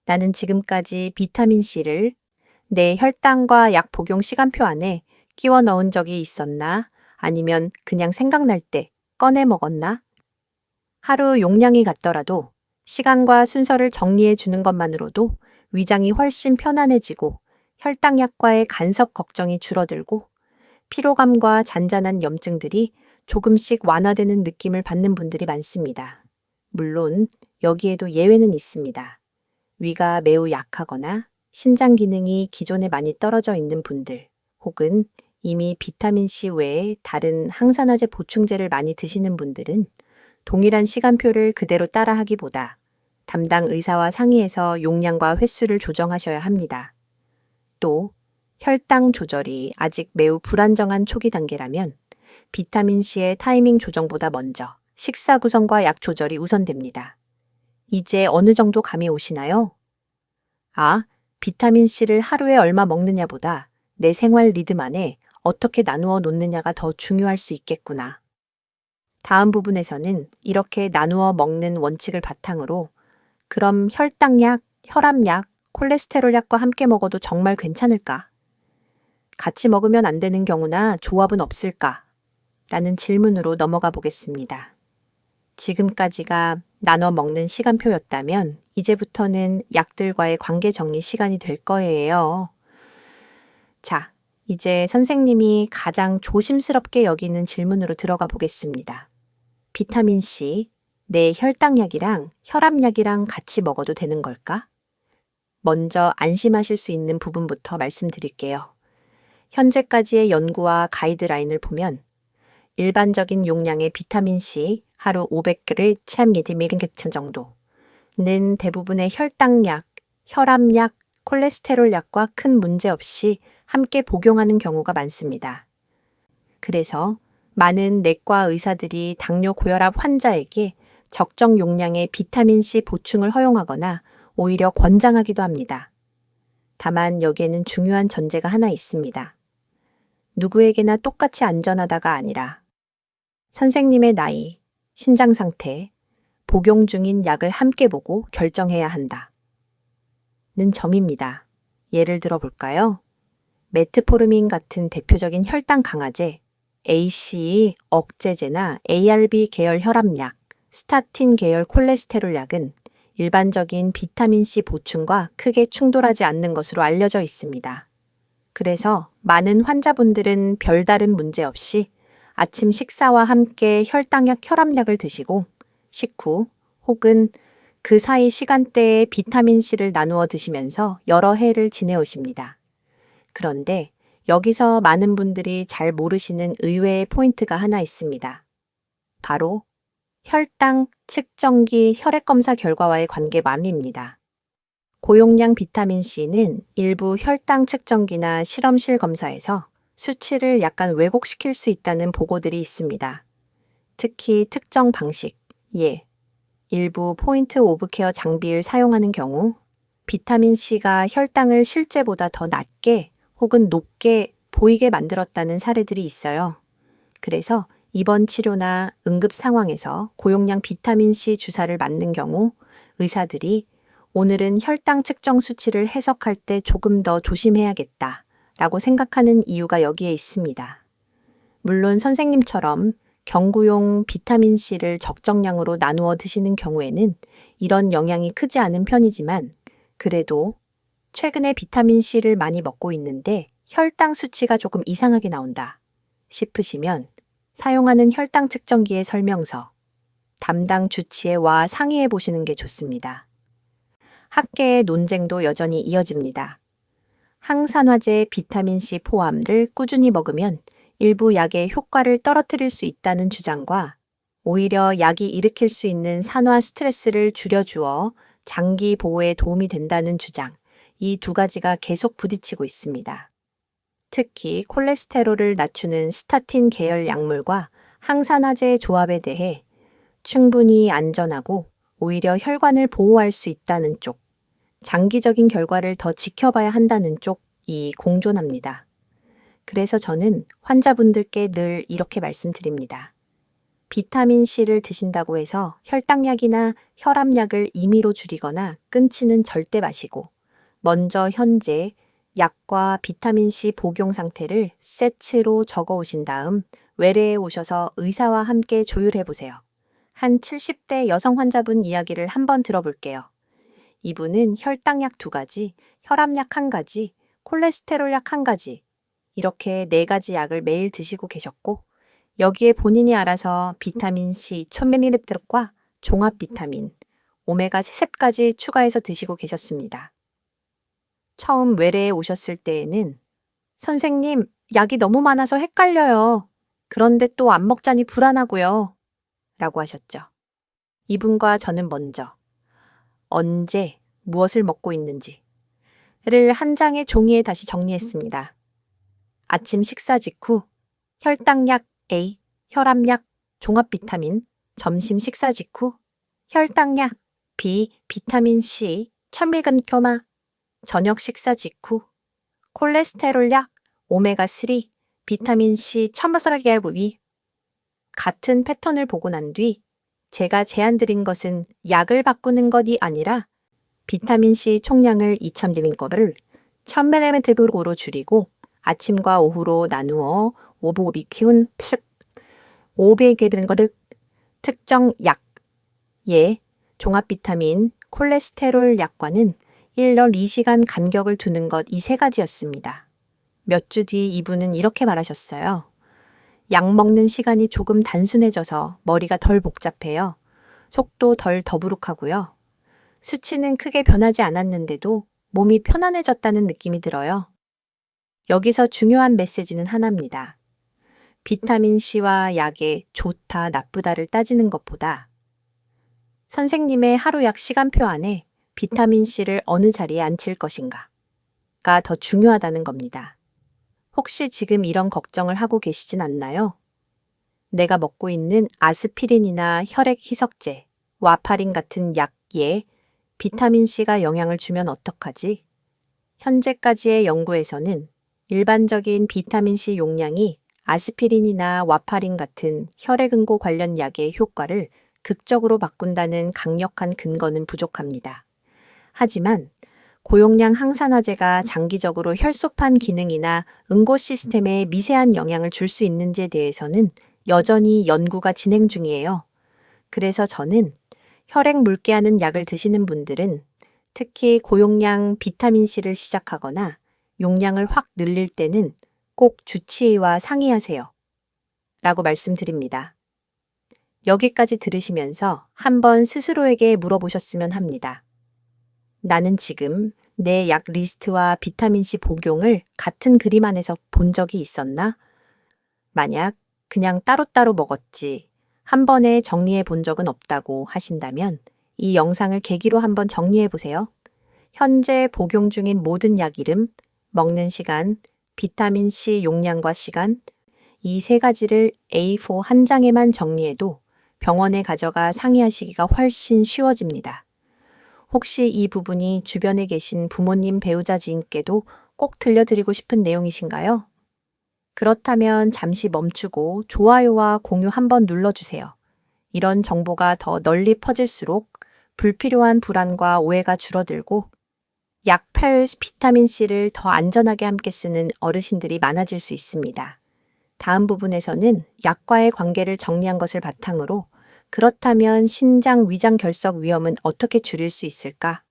나는 지금까지 비타민C를 내 혈당과 약 복용 시간표 안에 끼워 넣은 적이 있었나? 아니면 그냥 생각날 때 꺼내 먹었나? 하루 용량이 같더라도 시간과 순서를 정리해 주는 것만으로도 위장이 훨씬 편안해지고 혈당약과의 간섭 걱정이 줄어들고 피로감과 잔잔한 염증들이 조금씩 완화되는 느낌을 받는 분들이 많습니다. 물론 여기에도 예외는 있습니다. 위가 매우 약하거나 신장 기능이 기존에 많이 떨어져 있는 분들 혹은 이미 비타민C 외에 다른 항산화제 보충제를 많이 드시는 분들은 동일한 시간표를 그대로 따라하기보다 담당 의사와 상의해서 용량과 횟수를 조정하셔야 합니다. 또 혈당 조절이 아직 매우 불안정한 초기 단계라면 비타민C의 타이밍 조정보다 먼저 식사 구성과 약 조절이 우선됩니다. 이제 어느 정도 감이 오시나요? 아, 비타민C를 하루에 얼마 먹느냐보다 내 생활 리듬 안에 어떻게 나누어 놓느냐가 더 중요할 수 있겠구나. 다음 부분에서는 이렇게 나누어 먹는 원칙을 바탕으로 그럼 혈당약, 혈압약, 콜레스테롤약과 함께 먹어도 정말 괜찮을까? 같이 먹으면 안 되는 경우나 조합은 없을까? 라는 질문으로 넘어가 보겠습니다. 지금까지가 나눠 먹는 시간표였다면 이제부터는 약들과의 관계 정리 시간이 될 거예요. 자, 이제 선생님이 가장 조심스럽게 여기는 질문으로 들어가 보겠습니다. 비타민C, 내 혈당약이랑 혈압약이랑 같이 먹어도 되는 걸까? 먼저 안심하실 수 있는 부분부터 말씀드릴게요. 현재까지의 연구와 가이드라인을 보면 일반적인 용량의 비타민C 하루 500g을 1000mg 정도는 대부분의 혈당약, 혈압약, 콜레스테롤약과 큰 문제 없이 함께 복용하는 경우가 많습니다. 그래서 많은 내과 의사들이 당뇨 고혈압 환자에게 적정 용량의 비타민C 보충을 허용하거나 오히려 권장하기도 합니다. 다만 여기에는 중요한 전제가 하나 있습니다. 누구에게나 똑같이 안전하다가 아니라 선생님의 나이, 신장 상태, 복용 중인 약을 함께 보고 결정해야 한다. 는 점입니다. 예를 들어 볼까요? 메트포르민 같은 대표적인 혈당 강화제, ACE 억제제나 ARB 계열 혈압약, 스타틴 계열 콜레스테롤 약은 일반적인 비타민C 보충과 크게 충돌하지 않는 것으로 알려져 있습니다. 그래서 많은 환자분들은 별다른 문제 없이 아침 식사와 함께 혈당약, 혈압약을 드시고 식후 혹은 그 사이 시간대에 비타민C를 나누어 드시면서 여러 해를 지내오십니다. 그런데 여기서 많은 분들이 잘 모르시는 의외의 포인트가 하나 있습니다. 바로 혈당 측정기 혈액검사 결과와의 관계만입니다. 고용량 비타민C는 일부 혈당 측정기나 실험실 검사에서 수치를 약간 왜곡시킬 수 있다는 보고들이 있습니다. 특히 특정 방식, 일부 포인트 오브 케어 장비를 사용하는 경우 비타민C가 혈당을 실제보다 더 낮게 혹은 높게 보이게 만들었다는 사례들이 있어요. 그래서 입원 치료나 응급 상황에서 고용량 비타민C 주사를 맞는 경우 의사들이 오늘은 혈당 측정 수치를 해석할 때 조금 더 조심해야겠다 라고 생각하는 이유가 여기에 있습니다. 물론 선생님처럼 경구용 비타민C를 적정량으로 나누어 드시는 경우에는 이런 영향이 크지 않은 편이지만 그래도 최근에 비타민C를 많이 먹고 있는데 혈당 수치가 조금 이상하게 나온다 싶으시면 사용하는 혈당 측정기의 설명서, 담당 주치의와 상의해 보시는 게 좋습니다. 학계의 논쟁도 여전히 이어집니다. 항산화제 비타민C 포함을 꾸준히 먹으면 일부 약의 효과를 떨어뜨릴 수 있다는 주장과 오히려 약이 일으킬 수 있는 산화 스트레스를 줄여주어 장기 보호에 도움이 된다는 주장, 이 두 가지가 계속 부딪히고 있습니다. 특히 콜레스테롤을 낮추는 스타틴 계열 약물과 항산화제의 조합에 대해 충분히 안전하고 오히려 혈관을 보호할 수 있다는 쪽, 장기적인 결과를 더 지켜봐야 한다는 쪽이 공존합니다. 그래서 저는 환자분들께 늘 이렇게 말씀드립니다. 비타민C를 드신다고 해서 혈당약이나 혈압약을 임의로 줄이거나 끊지는 절대 마시고 먼저 현재 약과 비타민C 복용 상태를 세트로 적어 오신 다음 외래에 오셔서 의사와 함께 조율해 보세요. 한 70대 여성 환자분 이야기를 한번 들어볼게요. 이분은 혈당약 2가지, 혈압약 1가지, 콜레스테롤약 1가지 이렇게 4가지 약을 매일 드시고 계셨고 여기에 본인이 알아서 비타민C 1000ml과 종합 비타민, 오메가 3까지 추가해서 드시고 계셨습니다. 처음 외래에 오셨을 때에는 선생님, 약이 너무 많아서 헷갈려요. 그런데 또 안 먹자니 불안하고요. 라고 하셨죠. 이분과 저는 먼저 언제 무엇을 먹고 있는지를 한 장의 종이에 다시 정리했습니다. 아침 식사 직후 혈당약 A, 혈압약, 종합비타민, 점심 식사 직후 혈당약 B, 비타민 C, 천밀금토마, 저녁 식사 직후 콜레스테롤약, 오메가3, 비타민 C, 첨가스라겔위. 같은 패턴을 보고 난 뒤 제가 제안드린 것은 약을 바꾸는 것이 아니라 비타민 C 총량을 2000mg을 1000mg으로 줄이고 아침과 오후로 나누어 5복 키운 500mg를 특정 약, 종합 비타민, 콜레스테롤 약과는 1월 2시간 간격을 두는 것 이 세 가지였습니다. 몇 주 뒤 이분은 이렇게 말하셨어요. 약 먹는 시간이 조금 단순해져서 머리가 덜 복잡해요. 속도 덜 더부룩하고요. 수치는 크게 변하지 않았는데도 몸이 편안해졌다는 느낌이 들어요. 여기서 중요한 메시지는 하나입니다. 비타민C와 약의 좋다, 나쁘다를 따지는 것보다 선생님의 하루 약 시간표 안에 비타민C를 어느 자리에 앉힐 것인가가 더 중요하다는 겁니다. 혹시 지금 이런 걱정을 하고 계시진 않나요? 내가 먹고 있는 아스피린이나 혈액 희석제, 와파린 같은 약에 비타민C가 영향을 주면 어떡하지? 현재까지의 연구에서는 일반적인 비타민C 용량이 아스피린이나 와파린 같은 혈액응고 관련 약의 효과를 극적으로 바꾼다는 강력한 근거는 부족합니다. 하지만 고용량 항산화제가 장기적으로 혈소판 기능이나 응고 시스템에 미세한 영향을 줄 수 있는지에 대해서는 여전히 연구가 진행 중이에요. 그래서 저는 혈액 묽게 하는 약을 드시는 분들은 특히 고용량 비타민C를 시작하거나 용량을 확 늘릴 때는 꼭 주치의와 상의하세요. 라고 말씀드립니다. 여기까지 들으시면서 한번 스스로에게 물어보셨으면 합니다. 나는 지금 내 약 리스트와 비타민C 복용을 같은 그림 안에서 본 적이 있었나? 만약 그냥 따로따로 먹었지 한 번에 정리해 본 적은 없다고 하신다면 이 영상을 계기로 한번 정리해 보세요. 현재 복용 중인 모든 약 이름, 먹는 시간, 비타민C 용량과 시간, 이 세 가지를 A4 한 장에만 정리해도 병원에 가져가 상의하시기가 훨씬 쉬워집니다. 혹시 이 부분이 주변에 계신 부모님, 배우자, 지인께도 꼭 들려드리고 싶은 내용이신가요? 그렇다면 잠시 멈추고 좋아요와 공유 한번 눌러주세요. 이런 정보가 더 널리 퍼질수록 불필요한 불안과 오해가 줄어들고 약팔 비타민C를 더 안전하게 함께 쓰는 어르신들이 많아질 수 있습니다. 다음 부분에서는 약과의 관계를 정리한 것을 바탕으로 그렇다면 신장 위장 결석 위험은 어떻게 줄일 수 있을까?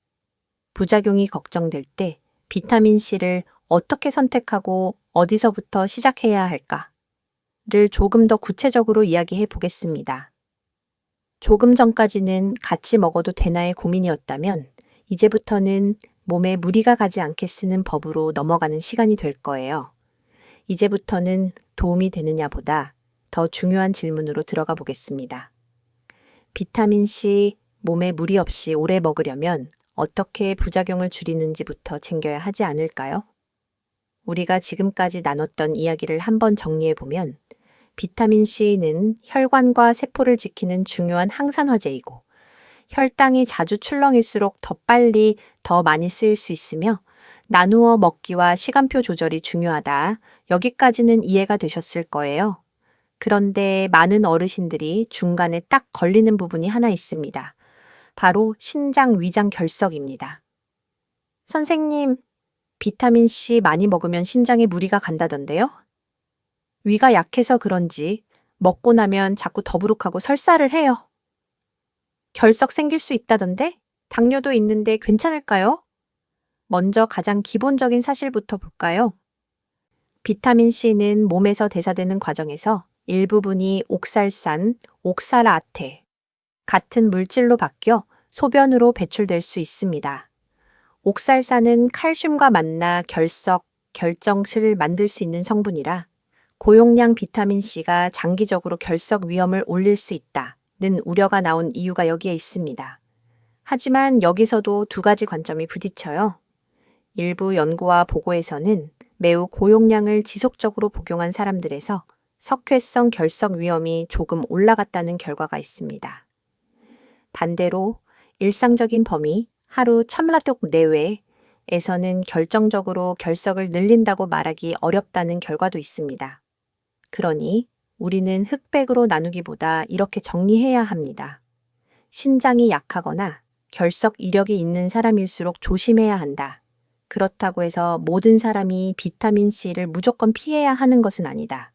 부작용이 걱정될 때 비타민C를 어떻게 선택하고 어디서부터 시작해야 할까를 조금 더 구체적으로 이야기해 보겠습니다. 조금 전까지는 같이 먹어도 되나의 고민이었다면 이제부터는 몸에 무리가 가지 않게 쓰는 법으로 넘어가는 시간이 될 거예요. 이제부터는 도움이 되느냐보다 더 중요한 질문으로 들어가 보겠습니다. 비타민C 몸에 무리 없이 오래 먹으려면 어떻게 부작용을 줄이는지부터 챙겨야 하지 않을까요? 우리가 지금까지 나눴던 이야기를 한번 정리해보면 비타민C는 혈관과 세포를 지키는 중요한 항산화제이고 혈당이 자주 출렁일수록 더 빨리 더 많이 쓰일 수 있으며 나누어 먹기와 시간표 조절이 중요하다. 여기까지는 이해가 되셨을 거예요. 그런데 많은 어르신들이 중간에 딱 걸리는 부분이 하나 있습니다. 바로 신장 위장 결석입니다. 선생님, 비타민C 많이 먹으면 신장에 무리가 간다던데요? 위가 약해서 그런지 먹고 나면 자꾸 더부룩하고 설사를 해요. 결석 생길 수 있다던데? 당뇨도 있는데 괜찮을까요? 먼저 가장 기본적인 사실부터 볼까요? 비타민C는 몸에서 대사되는 과정에서 일부분이 옥살산, 옥살아테 같은 물질로 바뀌어 소변으로 배출될 수 있습니다. 옥살산은 칼슘과 만나 결석, 결정체를 만들 수 있는 성분이라 고용량 비타민C가 장기적으로 결석 위험을 올릴 수 있다는 우려가 나온 이유가 여기에 있습니다. 하지만 여기서도 두 가지 관점이 부딪혀요. 일부 연구와 보고에서는 매우 고용량을 지속적으로 복용한 사람들에서 석회성 결석 위험이 조금 올라갔다는 결과가 있습니다. 반대로 일상적인 범위 하루 1000ml 내외에서는 결정적으로 결석을 늘린다고 말하기 어렵다는 결과도 있습니다. 그러니 우리는 흑백으로 나누기보다 이렇게 정리해야 합니다. 신장이 약하거나 결석 이력이 있는 사람일수록 조심해야 한다. 그렇다고 해서 모든 사람이 비타민C를 무조건 피해야 하는 것은 아니다.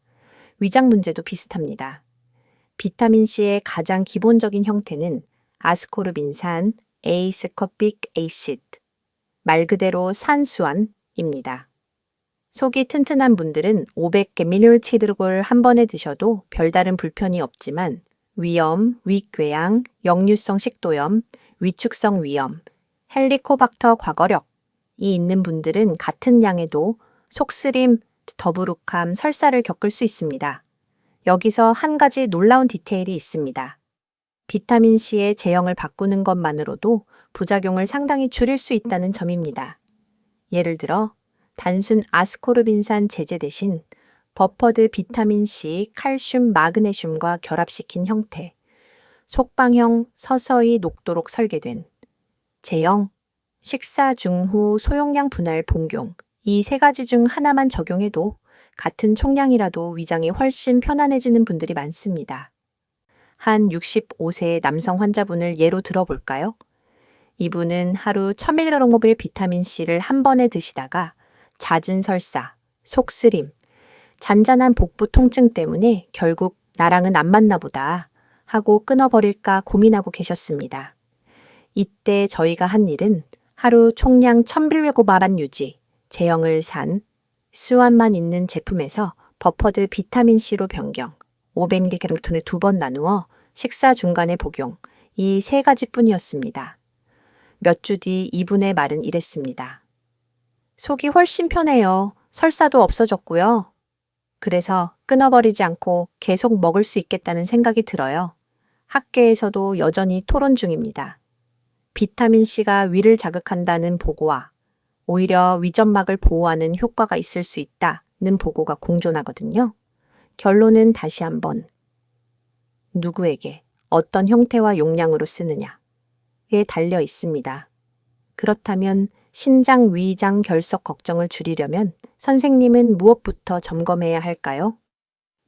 위장 문제도 비슷합니다. 비타민C의 가장 기본적인 형태는 아스코르빈산, 에이스코픽 애시드, 말 그대로 산수환입니다. 속이 튼튼한 분들은 500mg를 한 번에 드셔도 별다른 불편이 없지만 위염, 위궤양, 역류성 식도염, 위축성 위염, 헬리코박터 과거력이 있는 분들은 같은 양에도 속쓰림, 더부룩함, 설사를 겪을 수 있습니다. 여기서 한 가지 놀라운 디테일이 있습니다. 비타민C의 제형을 바꾸는 것만으로도 부작용을 상당히 줄일 수 있다는 점입니다. 예를 들어 단순 아스코르빈산 제제 대신 버퍼드 비타민C, 칼슘, 마그네슘과 결합시킨 형태, 속방형 서서히 녹도록 설계된 제형, 식사 중후 소용량 분할 복용, 이 세 가지 중 하나만 적용해도 같은 총량이라도 위장이 훨씬 편안해지는 분들이 많습니다. 한 65세 남성 환자분을 예로 들어볼까요? 이분은 하루 1000mg 비타민C를 한 번에 드시다가 잦은 설사, 속쓰림, 잔잔한 복부 통증 때문에 결국 나랑은 안 맞나 보다 하고 끊어버릴까 고민하고 계셨습니다. 이때 저희가 한 일은 하루 총량 1000mg만 유지, 제형을 산 수환만 있는 제품에서 버퍼드 비타민C로 변경, 500mg를 2번 나누어 식사 중간에 복용, 이 세 가지뿐이었습니다. 몇 주 뒤 이분의 말은 이랬습니다. 속이 훨씬 편해요. 설사도 없어졌고요. 그래서 끊어버리지 않고 계속 먹을 수 있겠다는 생각이 들어요. 학계에서도 여전히 토론 중입니다. 비타민C가 위를 자극한다는 보고와 오히려 위점막을 보호하는 효과가 있을 수 있다는 보고가 공존하거든요. 결론은 다시 한번 누구에게 어떤 형태와 용량으로 쓰느냐에 달려 있습니다. 그렇다면 신장, 위장 결석 걱정을 줄이려면 선생님은 무엇부터 점검해야 할까요?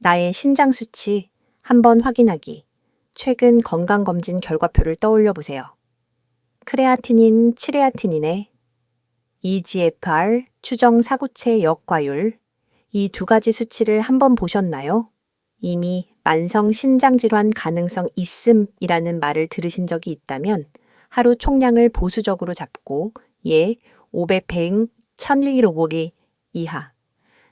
나의 신장 수치 한번 확인하기. 최근 건강검진 결과표를 떠올려 보세요. 크레아티닌, 치레아티닌의 EGFR, 추정 사구체 역과율, 이 두 가지 수치를 한번 보셨나요? 이미 만성 신장질환 가능성 있음이라는 말을 들으신 적이 있다면 하루 총량을 보수적으로 잡고 500, 100, 1000mg 이하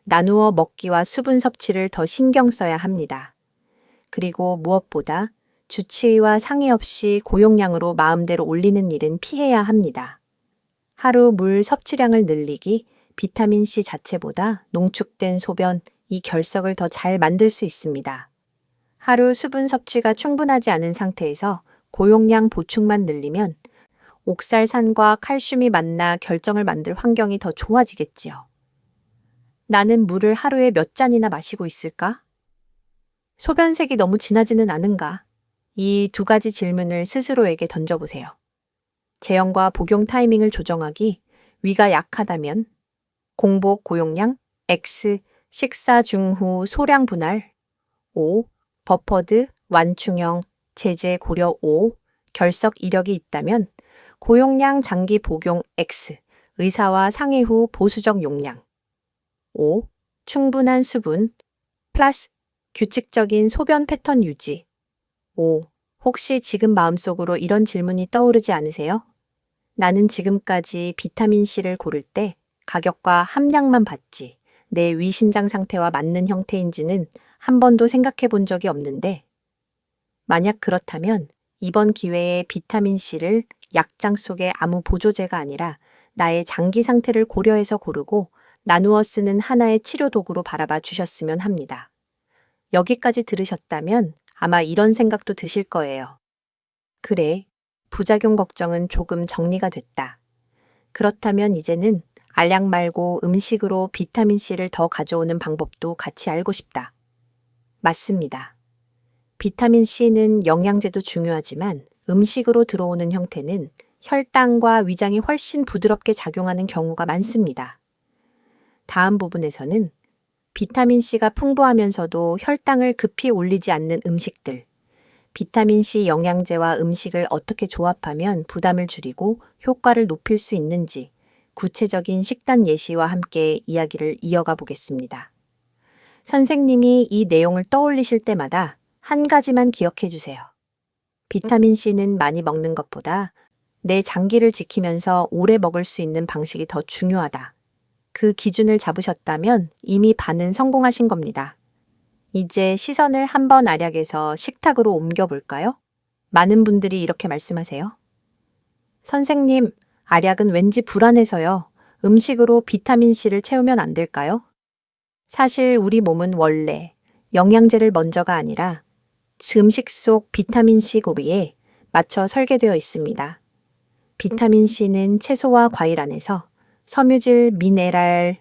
나누어 먹기와 수분 섭취를 더 신경 써야 합니다. 그리고 무엇보다 주치의와 상의 없이 고용량으로 마음대로 올리는 일은 피해야 합니다. 하루 물 섭취량을 늘리기, 비타민C 자체보다 농축된 소변, 이 결석을 더 잘 만들 수 있습니다. 하루 수분 섭취가 충분하지 않은 상태에서 고용량 보충만 늘리면 옥살산과 칼슘이 만나 결정을 만들 환경이 더 좋아지겠지요. 나는 물을 하루에 몇 잔이나 마시고 있을까? 소변색이 너무 진하지는 않은가? 이 두 가지 질문을 스스로에게 던져보세요. 제형과 복용 타이밍을 조정하기, 위가 약하다면 공복 고용량, X, 식사 중후 소량 분할, O, 버퍼드, 완충형, 제제 고려 O, 결석 이력이 있다면 고용량 장기 복용 X, 의사와 상의 후 보수적 용량, O, 충분한 수분, 플러스 규칙적인 소변 패턴 유지, O, 혹시 지금 마음속으로 이런 질문이 떠오르지 않으세요? 나는 지금까지 비타민C를 고를 때 가격과 함량만 봤지 내 위신장 상태와 맞는 형태인지는 한 번도 생각해 본 적이 없는데 만약 그렇다면 이번 기회에 비타민C를 약장 속의 아무 보조제가 아니라 나의 장기 상태를 고려해서 고르고 나누어 쓰는 하나의 치료 도구로 바라봐 주셨으면 합니다. 여기까지 들으셨다면 아마 이런 생각도 드실 거예요. 그래, 부작용 걱정은 조금 정리가 됐다. 그렇다면 이제는 알약 말고 음식으로 비타민C를 더 가져오는 방법도 같이 알고 싶다. 맞습니다. 비타민C는 영양제도 중요하지만 음식으로 들어오는 형태는 혈당과 위장이 훨씬 부드럽게 작용하는 경우가 많습니다. 다음 부분에서는 비타민C가 풍부하면서도 혈당을 급히 올리지 않는 음식들, 비타민C 영양제와 음식을 어떻게 조합하면 부담을 줄이고 효과를 높일 수 있는지 구체적인 식단 예시와 함께 이야기를 이어가 보겠습니다. 선생님이 이 내용을 떠올리실 때마다 한 가지만 기억해 주세요. 비타민C는 많이 먹는 것보다 내 장기를 지키면서 오래 먹을 수 있는 방식이 더 중요하다. 그 기준을 잡으셨다면 이미 반은 성공하신 겁니다. 이제 시선을 한번 알약에서 식탁으로 옮겨볼까요? 많은 분들이 이렇게 말씀하세요. 선생님, 알약은 왠지 불안해서요. 음식으로 비타민C를 채우면 안 될까요? 사실 우리 몸은 원래 영양제를 먼저가 아니라 음식 속 비타민C 고비에 맞춰 설계되어 있습니다. 비타민C는 채소와 과일 안에서 섬유질, 미네랄,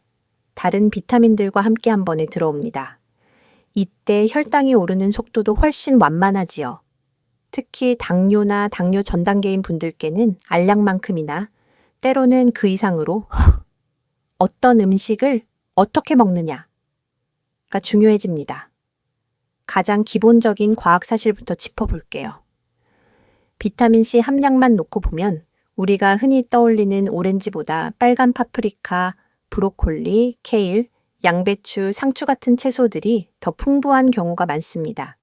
다른 비타민들과 함께 한 번에 들어옵니다. 이때 혈당이 오르는 속도도 훨씬 완만하지요. 특히 당뇨나 당뇨 전 단계인 분들께는 알약만큼이나 때로는 그 이상으로 어떤 음식을 어떻게 먹느냐가 중요해집니다. 가장 기본적인 과학 사실부터 짚어볼게요. 비타민C 함량만 놓고 보면 우리가 흔히 떠올리는 오렌지보다 빨간 파프리카, 브로콜리, 케일, 양배추, 상추 같은 채소들이 더 풍부한 경우가 많습니다.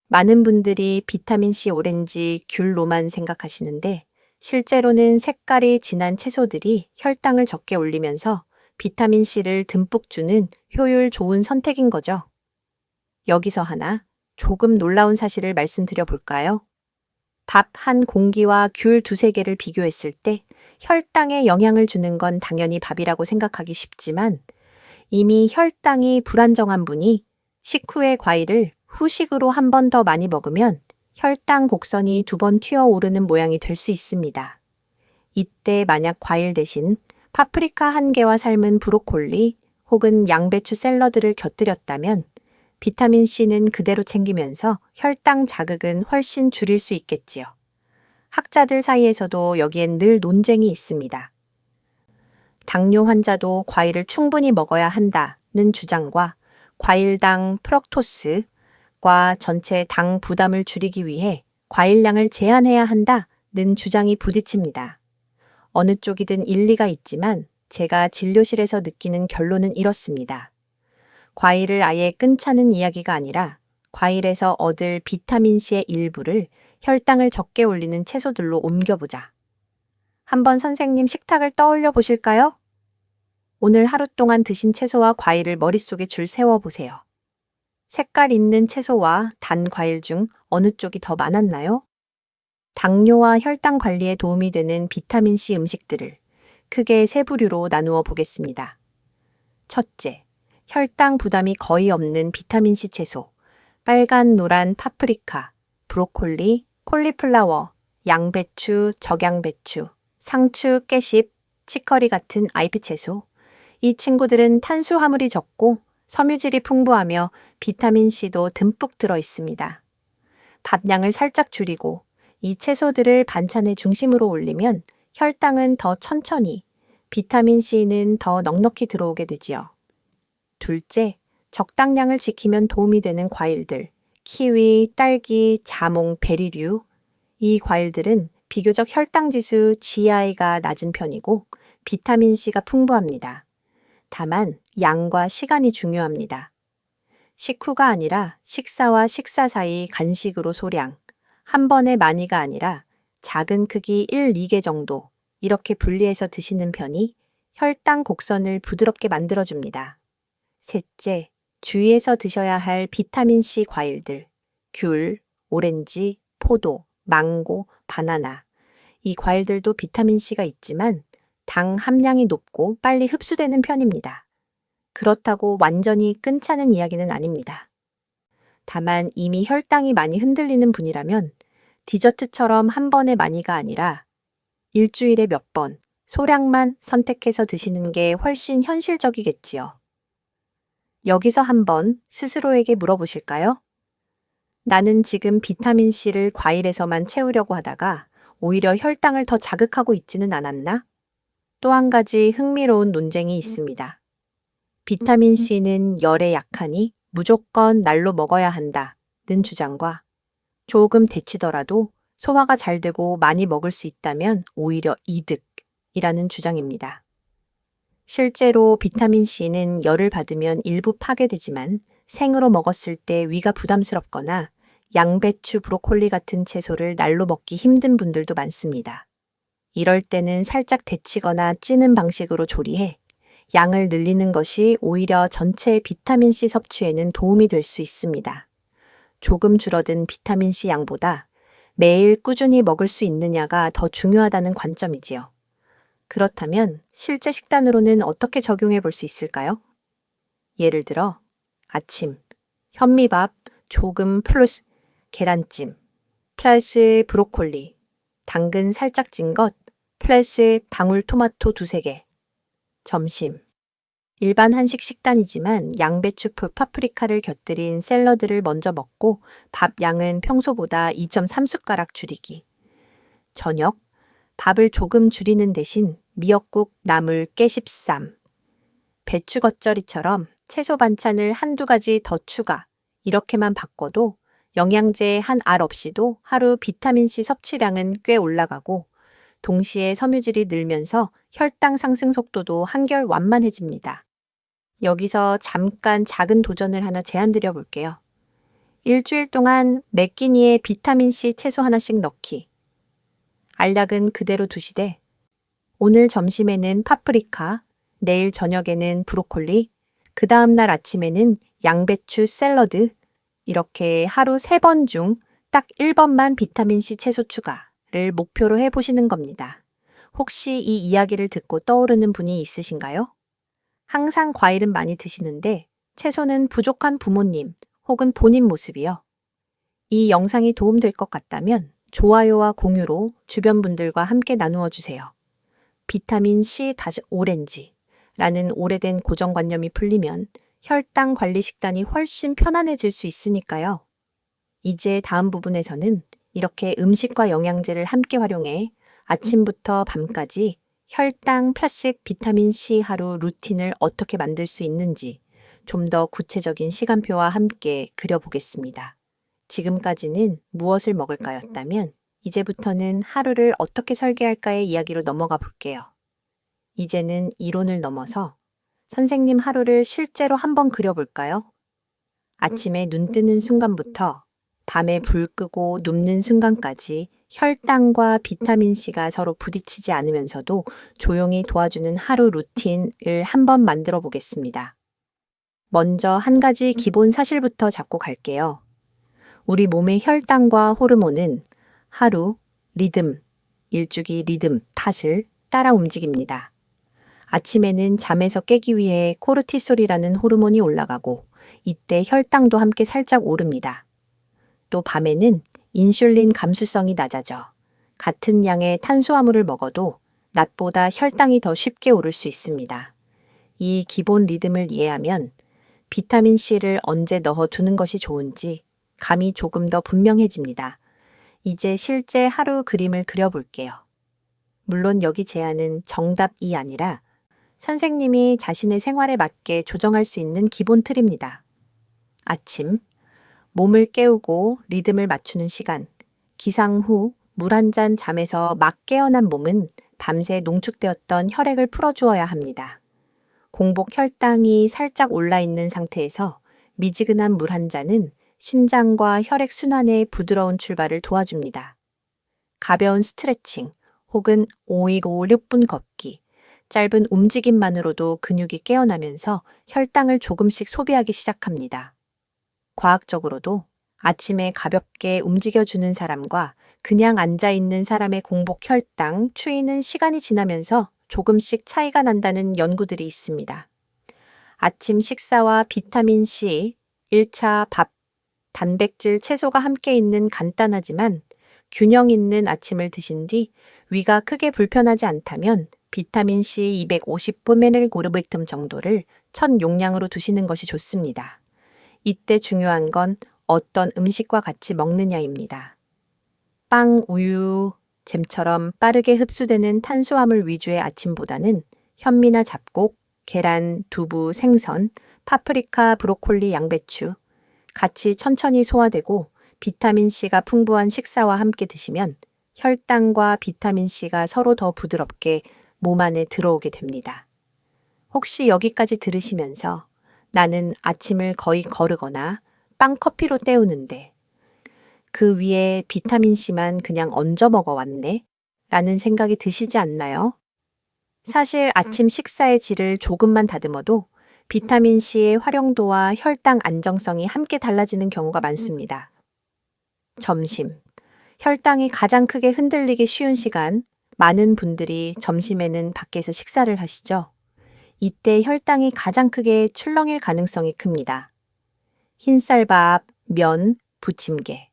많은 분들이 비타민C 오렌지, 귤로만 생각하시는데 실제로는 색깔이 진한 채소들이 혈당을 적게 올리면서 비타민C를 듬뿍 주는 효율 좋은 선택인 거죠. 여기서 하나 조금 놀라운 사실을 말씀드려 볼까요? 밥 한 공기와 귤 두세 개를 비교했을 때 혈당에 영향을 주는 건 당연히 밥이라고 생각하기 쉽지만 이미 혈당이 불안정한 분이 식후에 과일을 후식으로 한 번 더 많이 먹으면 혈당 곡선이 2번 튀어오르는 모양이 될 수 있습니다. 이때 만약 과일 대신 파프리카 1개와 삶은 브로콜리 혹은 양배추 샐러드를 곁들였다면 비타민C는 그대로 챙기면서 혈당 자극은 훨씬 줄일 수 있겠지요. 학자들 사이에서도 여기엔 늘 논쟁이 있습니다. 당뇨 환자도 과일을 충분히 먹어야 한다는 주장과 과일당 프럭토스과 전체 당 부담을 줄이기 위해 과일량을 제한해야 한다는 주장이 부딪힙니다. 어느 쪽이든 일리가 있지만 제가 진료실에서 느끼는 결론은 이렇습니다. 과일을 아예 끊자는 이야기가 아니라 과일에서 얻을 비타민C의 일부를 혈당을 적게 올리는 채소들로 옮겨보자. 한번 선생님 식탁을 떠올려 보실까요? 오늘 하루 동안 드신 채소와 과일을 머릿속에 줄 세워보세요. 색깔 있는 채소와 단 과일 중 어느 쪽이 더 많았나요? 당뇨와 혈당 관리에 도움이 되는 비타민C 음식들을 크게 세 부류로 나누어 보겠습니다. 첫째, 혈당 부담이 거의 없는 비타민C 채소, 빨간, 노란 파프리카, 브로콜리, 콜리플라워, 양배추, 적양배추, 상추, 깨씹, 치커리 같은 잎 채소. 이 친구들은 탄수화물이 적고 섬유질이 풍부하며 비타민C도 듬뿍 들어 있습니다. 밥량을 살짝 줄이고 이 채소들을 반찬의 중심으로 올리면 혈당은 더 천천히, 비타민C는 더 넉넉히 들어오게 되지요. 둘째, 적당량을 지키면 도움이 되는 과일들, 키위, 딸기, 자몽, 베리류. 이 과일들은 비교적 혈당지수 GI가 낮은 편이고 비타민C가 풍부합니다. 다만 양과 시간이 중요합니다. 식후가 아니라 식사와 식사 사이 간식으로 소량, 한 번에 많이가 아니라 작은 크기 1, 2개 정도 이렇게 분리해서 드시는 편이 혈당 곡선을 부드럽게 만들어줍니다. 셋째, 주의해서 드셔야 할 비타민C 과일들, 귤, 오렌지, 포도, 망고, 바나나. 이 과일들도 비타민C가 있지만 당 함량이 높고 빨리 흡수되는 편입니다. 그렇다고 완전히 끊자는 이야기는 아닙니다. 다만 이미 혈당이 많이 흔들리는 분이라면 디저트처럼 한 번에 많이가 아니라 일주일에 몇 번, 소량만 선택해서 드시는 게 훨씬 현실적이겠지요. 여기서 한번 스스로에게 물어보실까요? 나는 지금 비타민C를 과일에서만 채우려고 하다가 오히려 혈당을 더 자극하고 있지는 않았나? 또 한 가지 흥미로운 논쟁이 있습니다. 비타민C는 열에 약하니 무조건 날로 먹어야 한다는 주장과 조금 데치더라도 소화가 잘 되고 많이 먹을 수 있다면 오히려 이득이라는 주장입니다. 실제로 비타민C는 열을 받으면 일부 파괴되지만 생으로 먹었을 때 위가 부담스럽거나 양배추, 브로콜리 같은 채소를 날로 먹기 힘든 분들도 많습니다. 이럴 때는 살짝 데치거나 찌는 방식으로 조리해 양을 늘리는 것이 오히려 전체 비타민C 섭취에는 도움이 될 수 있습니다. 조금 줄어든 비타민C 양보다 매일 꾸준히 먹을 수 있느냐가 더 중요하다는 관점이지요. 그렇다면 실제 식단으로는 어떻게 적용해 볼 수 있을까요? 예를 들어 아침 현미밥 조금 플러스 계란찜 플러스 브로콜리 당근 살짝 찐 것 플러스 방울토마토 2-3개 점심 일반 한식 식단이지만 양배추풀 파프리카를 곁들인 샐러드를 먼저 먹고 밥 양은 평소보다 2.3숟가락 줄이기. 저녁 밥을 조금 줄이는 대신 미역국, 나물, 깨십쌈, 배추 겉절이처럼 채소 반찬을 한두 가지 더 추가. 이렇게만 바꿔도 영양제 한 알 없이도 하루 비타민C 섭취량은 꽤 올라가고 동시에 섬유질이 늘면서 혈당 상승 속도도 한결 완만해집니다. 여기서 잠깐 작은 도전을 하나 제안드려 볼게요. 일주일 동안 몇 끼니에 비타민C 채소 하나씩 넣기. 알약은 그대로 두시되 오늘 점심에는 파프리카, 내일 저녁에는 브로콜리, 그 다음날 아침에는 양배추 샐러드, 이렇게 하루 3번 중 딱 1번만 비타민C 채소 추가를 목표로 해보시는 겁니다. 혹시 이 이야기를 듣고 떠오르는 분이 있으신가요? 항상 과일은 많이 드시는데 채소는 부족한 부모님 혹은 본인 모습이요. 이 영상이 도움될 것 같다면 좋아요와 공유로 주변 분들과 함께 나누어 주세요. 비타민C 오렌지라는 오래된 고정관념이 풀리면 혈당 관리 식단이 훨씬 편안해질 수 있으니까요. 이제 다음 부분에서는 이렇게 음식과 영양제를 함께 활용해 아침부터 밤까지 혈당 플러스 비타민C 하루 루틴을 어떻게 만들 수 있는지 좀 더 구체적인 시간표와 함께 그려보겠습니다. 지금까지는 무엇을 먹을까였다면 이제부터는 하루를 어떻게 설계할까의 이야기로 넘어가 볼게요. 이제는 이론을 넘어서 선생님 하루를 실제로 한번 그려볼까요? 아침에 눈 뜨는 순간부터 밤에 불 끄고 눕는 순간까지 혈당과 비타민C가 서로 부딪히지 않으면서도 조용히 도와주는 하루 루틴을 한번 만들어 보겠습니다. 먼저 한 가지 기본 사실부터 잡고 갈게요. 우리 몸의 혈당과 호르몬은 하루, 리듬, 일주기 리듬, 탓을 따라 움직입니다. 아침에는 잠에서 깨기 위해 코르티솔이라는 호르몬이 올라가고 이때 혈당도 함께 살짝 오릅니다. 또 밤에는 인슐린 감수성이 낮아져 같은 양의 탄수화물을 먹어도 낮보다 혈당이 더 쉽게 오를 수 있습니다. 이 기본 리듬을 이해하면 비타민C를 언제 넣어 두는 것이 좋은지 감이 조금 더 분명해집니다. 이제 실제 하루 그림을 그려볼게요. 물론 여기 제안은 정답이 아니라 선생님이 자신의 생활에 맞게 조정할 수 있는 기본 틀입니다. 아침, 몸을 깨우고 리듬을 맞추는 시간, 기상 후 물 한 잔 잠에서 막 깨어난 몸은 밤새 농축되었던 혈액을 풀어주어야 합니다. 공복 혈당이 살짝 올라있는 상태에서 미지근한 물 한 잔은 신장과 혈액 순환의 부드러운 출발을 도와줍니다. 가벼운 스트레칭 혹은 6분 걷기, 짧은 움직임만으로도 근육이 깨어나면서 혈당을 조금씩 소비하기 시작합니다. 과학적으로도 아침에 가볍게 움직여주는 사람과 그냥 앉아있는 사람의 공복 혈당 추이는 시간이 지나면서 조금씩 차이가 난다는 연구들이 있습니다. 아침 식사와 비타민 C, 1차 밥, 단백질, 채소가 함께 있는 간단하지만 균형 있는 아침을 드신 뒤 위가 크게 불편하지 않다면 비타민 C 250mg 정도를 첫 용량으로 두시는 것이 좋습니다. 이때 중요한 건 어떤 음식과 같이 먹느냐입니다. 빵, 우유, 잼처럼 빠르게 흡수되는 탄수화물 위주의 아침보다는 현미나 잡곡, 계란, 두부, 생선, 파프리카, 브로콜리, 양배추, 같이 천천히 소화되고 비타민C가 풍부한 식사와 함께 드시면 혈당과 비타민C가 서로 더 부드럽게 몸 안에 들어오게 됩니다. 혹시 여기까지 들으시면서 나는 아침을 거의 거르거나 빵 커피로 때우는데 그 위에 비타민C만 그냥 얹어 먹어왔네? 라는 생각이 드시지 않나요? 사실 아침 식사의 질을 조금만 다듬어도 비타민C의 활용도와 혈당 안정성이 함께 달라지는 경우가 많습니다. 점심. 혈당이 가장 크게 흔들리기 쉬운 시간, 많은 분들이 점심에는 밖에서 식사를 하시죠. 이때 혈당이 가장 크게 출렁일 가능성이 큽니다. 흰쌀밥, 면, 부침개,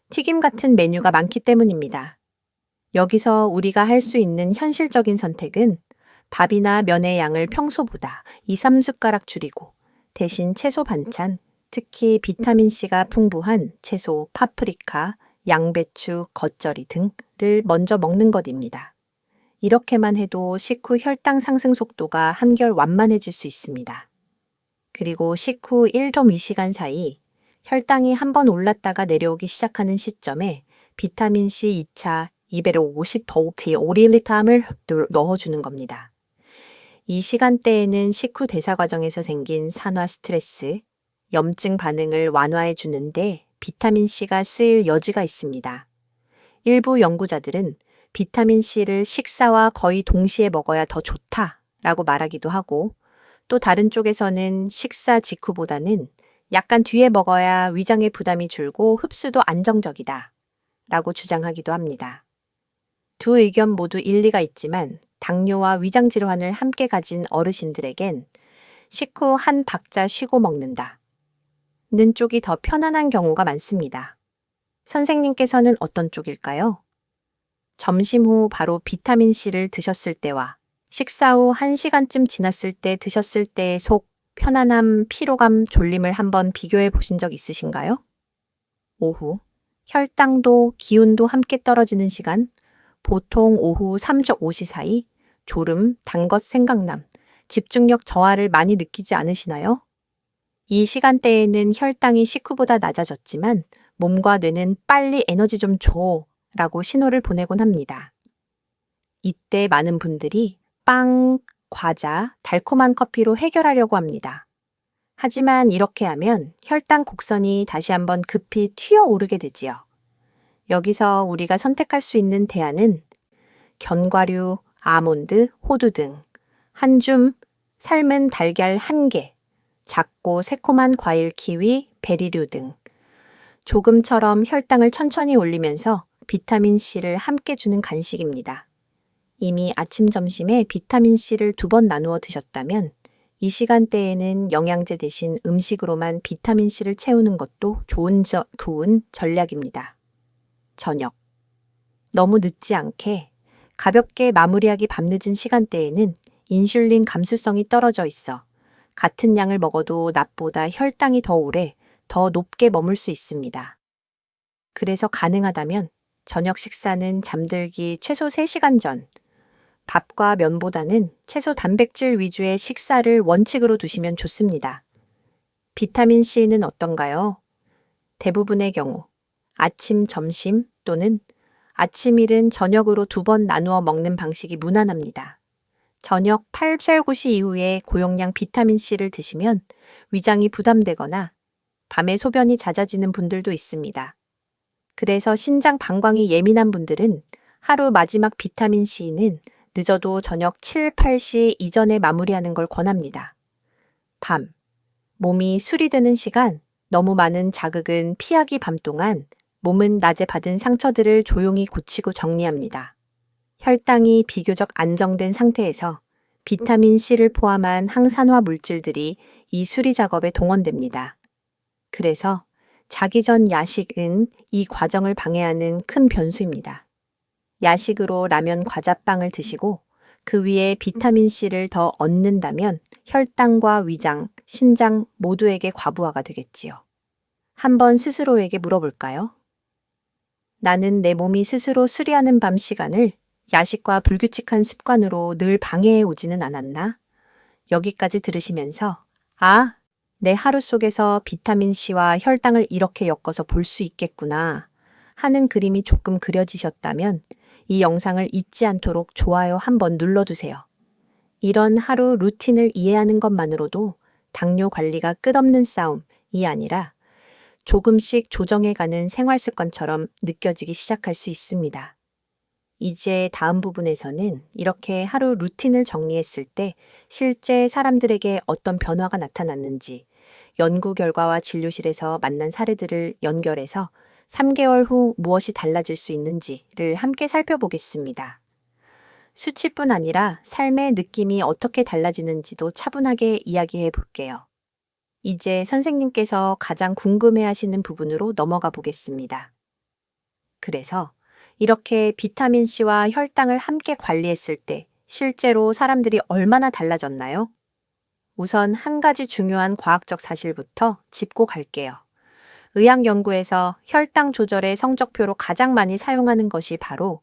튀김 같은 메뉴가 많기 때문입니다. 여기서 우리가 할 수 있는 현실적인 선택은 밥이나 면의 양을 평소보다 2, 3숟가락 줄이고 대신 채소 반찬, 특히 비타민C가 풍부한 채소, 파프리카, 양배추, 겉절이 등을 먼저 먹는 것입니다. 이렇게만 해도 식후 혈당 상승 속도가 한결 완만해질 수 있습니다. 그리고 식후 1-2시간 사이 혈당이 한번 올랐다가 내려오기 시작하는 시점에 비타민C 2차 250V 5mg을 넣어주는 겁니다. 이 시간대에는 식후 대사 과정에서 생긴 산화 스트레스, 염증 반응을 완화해 주는데 비타민C가 쓰일 여지가 있습니다. 일부 연구자들은 비타민C를 식사와 거의 동시에 먹어야 더 좋다라고 말하기도 하고 또 다른 쪽에서는 식사 직후보다는 약간 뒤에 먹어야 위장의 부담이 줄고 흡수도 안정적이다 라고 주장하기도 합니다. 두 의견 모두 일리가 있지만 당뇨와 위장 질환을 함께 가진 어르신들에겐 식후 한 박자 쉬고 먹는다 는 쪽이 더 편안한 경우가 많습니다. 선생님께서는 어떤 쪽일까요? 점심 후 바로 비타민C를 드셨을 때와 식사 후 1시간쯤 지났을 때 드셨을 때의 속 편안함, 피로감, 졸림을 한번 비교해 보신 적 있으신가요? 오후, 혈당도 기운도 함께 떨어지는 시간, 보통 오후 3-5시 사이 졸음, 단 것 생각남, 집중력 저하를 많이 느끼지 않으시나요? 이 시간대에는 혈당이 식후보다 낮아졌지만 몸과 뇌는 빨리 에너지 좀 줘 라고 신호를 보내곤 합니다. 이때 많은 분들이 빵, 과자, 달콤한 커피로 해결하려고 합니다. 하지만 이렇게 하면 혈당 곡선이 다시 한번 급히 튀어오르게 되지요. 여기서 우리가 선택할 수 있는 대안은 견과류, 아몬드, 호두 등 한 줌, 삶은 달걀 1개, 작고 새콤한 과일 키위, 베리류 등 조금처럼 혈당을 천천히 올리면서 비타민C를 함께 주는 간식입니다. 이미 아침, 점심에 비타민C를 2번 나누어 드셨다면 이 시간대에는 영양제 대신 음식으로만 비타민C를 채우는 것도 좋은 전략입니다. 저녁. 너무 늦지 않게 가볍게 마무리하기 밤늦은 시간대에는 인슐린 감수성이 떨어져 있어 같은 양을 먹어도 낮보다 혈당이 더 오래, 더 높게 머물 수 있습니다. 그래서 가능하다면 저녁 식사는 잠들기 최소 3시간 전, 밥과 면보다는 채소 단백질 위주의 식사를 원칙으로 두시면 좋습니다. 비타민C는 어떤가요? 대부분의 경우 아침, 점심 또는 아침일은 저녁으로 2번 나누어 먹는 방식이 무난합니다. 저녁 8-9시 이후에 고용량 비타민C를 드시면 위장이 부담되거나 밤에 소변이 잦아지는 분들도 있습니다. 그래서 신장 방광이 예민한 분들은 하루 마지막 비타민C는 늦어도 저녁 7-8시 이전에 마무리하는 걸 권합니다. 밤, 몸이 수리되는 시간, 너무 많은 자극은 피하기 밤 동안 몸은 낮에 받은 상처들을 조용히 고치고 정리합니다. 혈당이 비교적 안정된 상태에서 비타민 C를 포함한 항산화 물질들이 이 수리 작업에 동원됩니다. 그래서 자기 전 야식은 이 과정을 방해하는 큰 변수입니다. 야식으로 라면, 과자빵을 드시고 그 위에 비타민 C를 더 얻는다면 혈당과 위장, 신장 모두에게 과부하가 되겠지요. 한번 스스로에게 물어볼까요? 나는 내 몸이 스스로 수리하는 밤 시간을 야식과 불규칙한 습관으로 늘 방해해 오지는 않았나? 여기까지 들으시면서 내 하루 속에서 비타민C와 혈당을 이렇게 엮어서 볼 수 있겠구나 하는 그림이 조금 그려지셨다면 이 영상을 잊지 않도록 좋아요 한번 눌러두세요. 이런 하루 루틴을 이해하는 것만으로도 당뇨 관리가 끝없는 싸움이 아니라 조금씩 조정해가는 생활 습관처럼 느껴지기 시작할 수 있습니다. 이제 다음 부분에서는 이렇게 하루 루틴을 정리했을 때 실제 사람들에게 어떤 변화가 나타났는지 연구 결과와 진료실에서 만난 사례들을 연결해서 3개월 후 무엇이 달라질 수 있는지를 함께 살펴보겠습니다. 수치뿐 아니라 삶의 느낌이 어떻게 달라지는지도 차분하게 이야기해 볼게요. 이제 선생님께서 가장 궁금해하시는 부분으로 넘어가 보겠습니다. 그래서 이렇게 비타민C와 혈당을 함께 관리했을 때 실제로 사람들이 얼마나 달라졌나요? 우선 한 가지 중요한 과학적 사실부터 짚고 갈게요. 의학 연구에서 혈당 조절의 성적표로 가장 많이 사용하는 것이 바로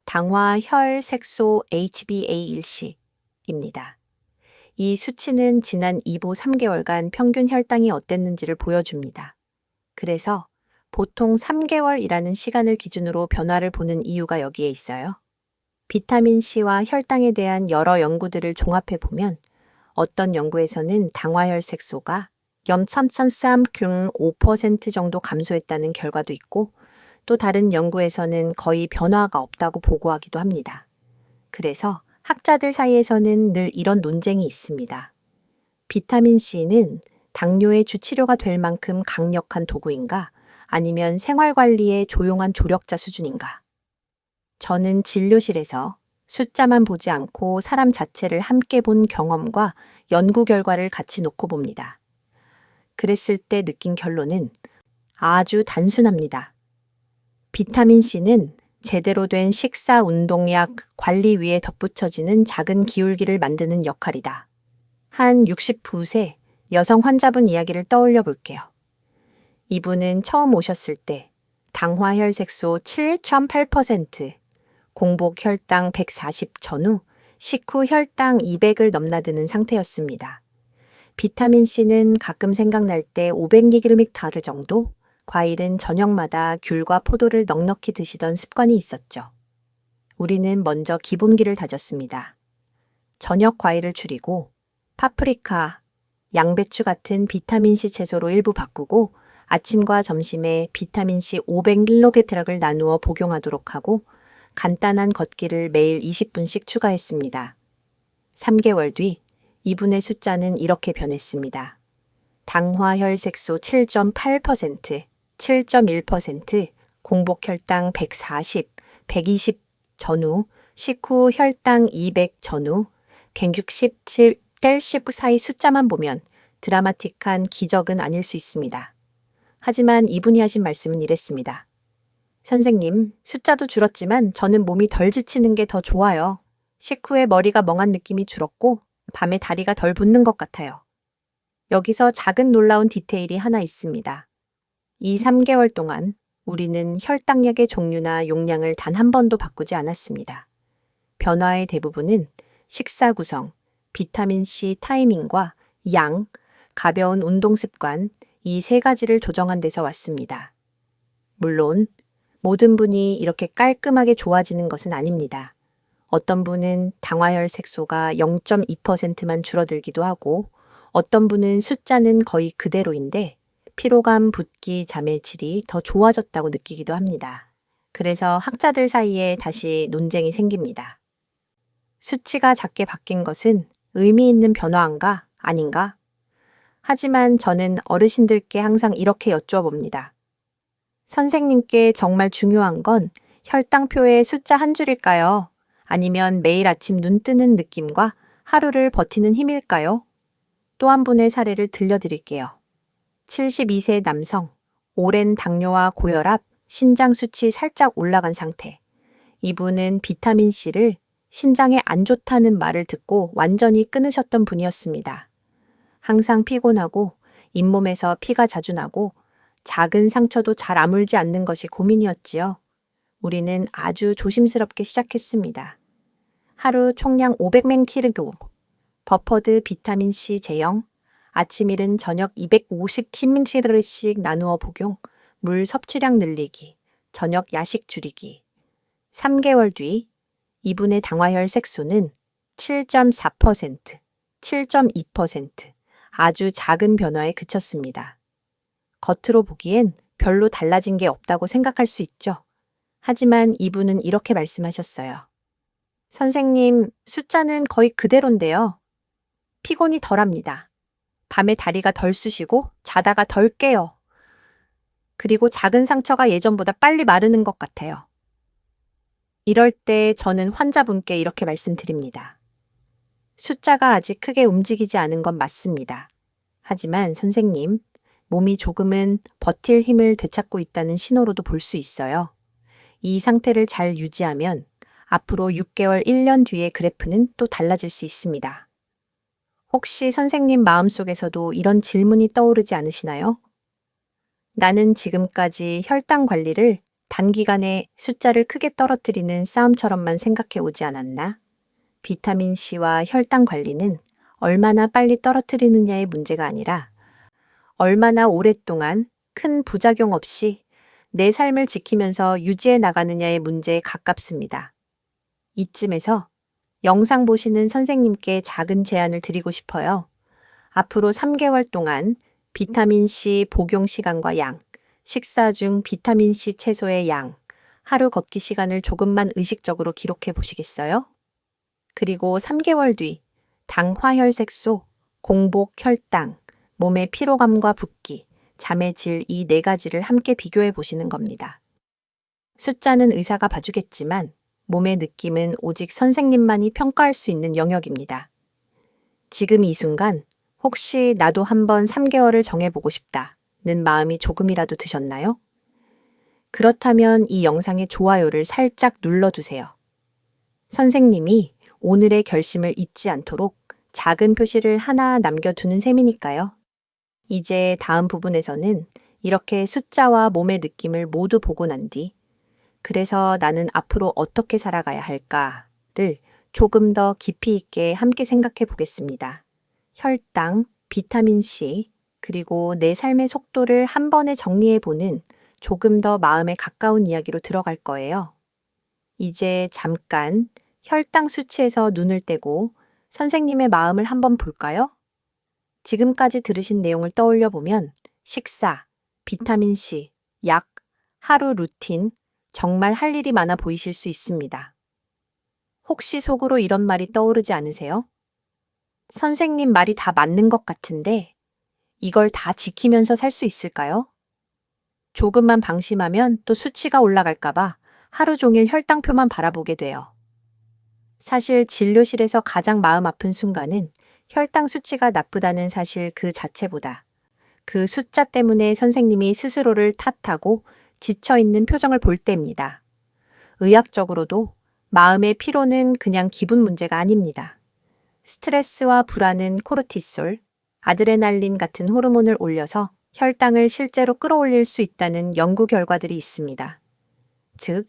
당화혈색소 HbA1c입니다. 이 수치는 지난 2보 3개월간 평균 혈당이 어땠는지를 보여줍니다. 그래서 보통 3개월이라는 시간을 기준으로 변화를 보는 이유가 여기에 있어요. 비타민C와 혈당에 대한 여러 연구들을 종합해 보면 어떤 연구에서는 당화혈색소가 연천천삼 균 5% 정도 감소했다는 결과도 있고 또 다른 연구에서는 거의 변화가 없다고 보고하기도 합니다. 그래서 학자들 사이에서는 늘 이런 논쟁이 있습니다. 비타민C는 당뇨의 주치료가 될 만큼 강력한 도구인가? 아니면 생활관리의 조용한 조력자 수준인가? 저는 진료실에서 숫자만 보지 않고 사람 자체를 함께 본 경험과 연구 결과를 같이 놓고 봅니다. 그랬을 때 느낀 결론은 아주 단순합니다. 비타민C는 제대로 된 식사, 운동약, 관리 위에 덧붙여지는 작은 기울기를 만드는 역할이다. 한 69세 여성 환자분 이야기를 떠올려 볼게요. 이분은 처음 오셨을 때 당화혈색소 7.8%, 공복 혈당 140 전후, 식후 혈당 200을 넘나드는 상태였습니다. 비타민C는 가끔 생각날 때 500mg 정도, 과일은 저녁마다 귤과 포도를 넉넉히 드시던 습관이 있었죠. 우리는 먼저 기본기를 다졌습니다. 저녁 과일을 줄이고 파프리카, 양배추 같은 비타민C 채소로 일부 바꾸고 아침과 점심에 비타민C 500mg을 나누어 복용하도록 하고 간단한 걷기를 매일 20분씩 추가했습니다. 3개월 뒤 이분의 숫자는 이렇게 변했습니다. 당화혈색소 7.8%, 7.1%, 공복혈당 140, 120 전후, 식후 혈당 200 전후, 160, 70 사이 숫자만 보면 드라마틱한 기적은 아닐 수 있습니다. 하지만 이분이 하신 말씀은 이랬습니다. 선생님, 숫자도 줄었지만 저는 몸이 덜 지치는 게 더 좋아요. 식후에 머리가 멍한 느낌이 줄었고 밤에 다리가 덜 붓는 것 같아요. 여기서 작은 놀라운 디테일이 하나 있습니다. 이 3개월 동안 우리는 혈당약의 종류나 용량을 단 한 번도 바꾸지 않았습니다. 변화의 대부분은 식사 구성, 비타민C 타이밍과 양, 가벼운 운동 습관, 이 세 가지를 조정한 데서 왔습니다. 물론 모든 분이 이렇게 깔끔하게 좋아지는 것은 아닙니다. 어떤 분은 당화혈색소가 0.2%만 줄어들기도 하고 어떤 분은 숫자는 거의 그대로인데 피로감, 붓기, 잠의 질이 더 좋아졌다고 느끼기도 합니다. 그래서 학자들 사이에 다시 논쟁이 생깁니다. 수치가 작게 바뀐 것은 의미 있는 변화인가 아닌가? 하지만 저는 어르신들께 항상 이렇게 여쭈어봅니다. 선생님께 정말 중요한 건 혈당표에 숫자 한 줄일까요? 아니면 매일 아침 눈 뜨는 느낌과 하루를 버티는 힘일까요? 또 한 분의 사례를 들려드릴게요. 72세 남성, 오랜 당뇨와 고혈압, 신장 수치 살짝 올라간 상태. 이분은 비타민C를 신장에 안 좋다는 말을 듣고 완전히 끊으셨던 분이었습니다. 항상 피곤하고 잇몸에서 피가 자주 나고 작은 상처도 잘 아물지 않는 것이 고민이었지요. 우리는 아주 조심스럽게 시작했습니다. 하루 총량 500mg, 버퍼드 비타민C 제형, 아침일은 저녁 250mg씩 나누어 복용, 물 섭취량 늘리기, 저녁 야식 줄이기. 3개월 뒤 이분의 당화혈 색소는 7.4%, 7.2%, 아주 작은 변화에 그쳤습니다. 겉으로 보기엔 별로 달라진 게 없다고 생각할 수 있죠. 하지만 이분은 이렇게 말씀하셨어요. 선생님, 숫자는 거의 그대로인데요. 피곤이 덜합니다. 밤에 다리가 덜 쑤시고 자다가 덜 깨요. 그리고 작은 상처가 예전보다 빨리 마르는 것 같아요. 이럴 때 저는 환자분께 이렇게 말씀드립니다. 숫자가 아직 크게 움직이지 않은 건 맞습니다. 하지만 선생님, 몸이 조금은 버틸 힘을 되찾고 있다는 신호로도 볼 수 있어요. 이 상태를 잘 유지하면 앞으로 6개월, 1년 뒤의 그래프는 또 달라질 수 있습니다. 혹시 선생님 마음속에서도 이런 질문이 떠오르지 않으시나요? 나는 지금까지 혈당 관리를 단기간에 숫자를 크게 떨어뜨리는 싸움처럼만 생각해 오지 않았나? 비타민C와 혈당 관리는 얼마나 빨리 떨어뜨리느냐의 문제가 아니라 얼마나 오랫동안 큰 부작용 없이 내 삶을 지키면서 유지해 나가느냐의 문제에 가깝습니다. 이쯤에서 영상 보시는 선생님께 작은 제안을 드리고 싶어요. 앞으로 3개월 동안 비타민C 복용 시간과 양, 식사 중 비타민C 채소의 양, 하루 걷기 시간을 조금만 의식적으로 기록해 보시겠어요? 그리고 3개월 뒤 당화혈색소, 공복 혈당, 몸의 피로감과 붓기, 잠의 질 이 4가지를 함께 비교해 보시는 겁니다. 숫자는 의사가 봐주겠지만 몸의 느낌은 오직 선생님만이 평가할 수 있는 영역입니다. 지금 이 순간 혹시 나도 한번 3개월을 정해보고 싶다는 마음이 조금이라도 드셨나요? 그렇다면 이 영상의 좋아요를 살짝 눌러주세요. 선생님이 오늘의 결심을 잊지 않도록 작은 표시를 하나 남겨두는 셈이니까요. 이제 다음 부분에서는 이렇게 숫자와 몸의 느낌을 모두 보고 난 뒤, 그래서 나는 앞으로 어떻게 살아가야 할까를 조금 더 깊이 있게 함께 생각해 보겠습니다. 혈당, 비타민C, 그리고 내 삶의 속도를 한 번에 정리해 보는 조금 더 마음에 가까운 이야기로 들어갈 거예요. 이제 잠깐 혈당 수치에서 눈을 떼고 선생님의 마음을 한번 볼까요? 지금까지 들으신 내용을 떠올려 보면 식사, 비타민C, 약, 하루 루틴, 정말 할 일이 많아 보이실 수 있습니다. 혹시 속으로 이런 말이 떠오르지 않으세요? 선생님 말이 다 맞는 것 같은데 이걸 다 지키면서 살 수 있을까요? 조금만 방심하면 또 수치가 올라갈까봐 하루 종일 혈당표만 바라보게 돼요. 사실 진료실에서 가장 마음 아픈 순간은 혈당 수치가 나쁘다는 사실 그 자체보다 그 숫자 때문에 선생님이 스스로를 탓하고 지쳐있는 표정을 볼 때입니다. 의학적으로도 마음의 피로는 그냥 기분 문제가 아닙니다. 스트레스와 불안은 코르티솔, 아드레날린 같은 호르몬을 올려서 혈당을 실제로 끌어올릴 수 있다는 연구 결과들이 있습니다. 즉,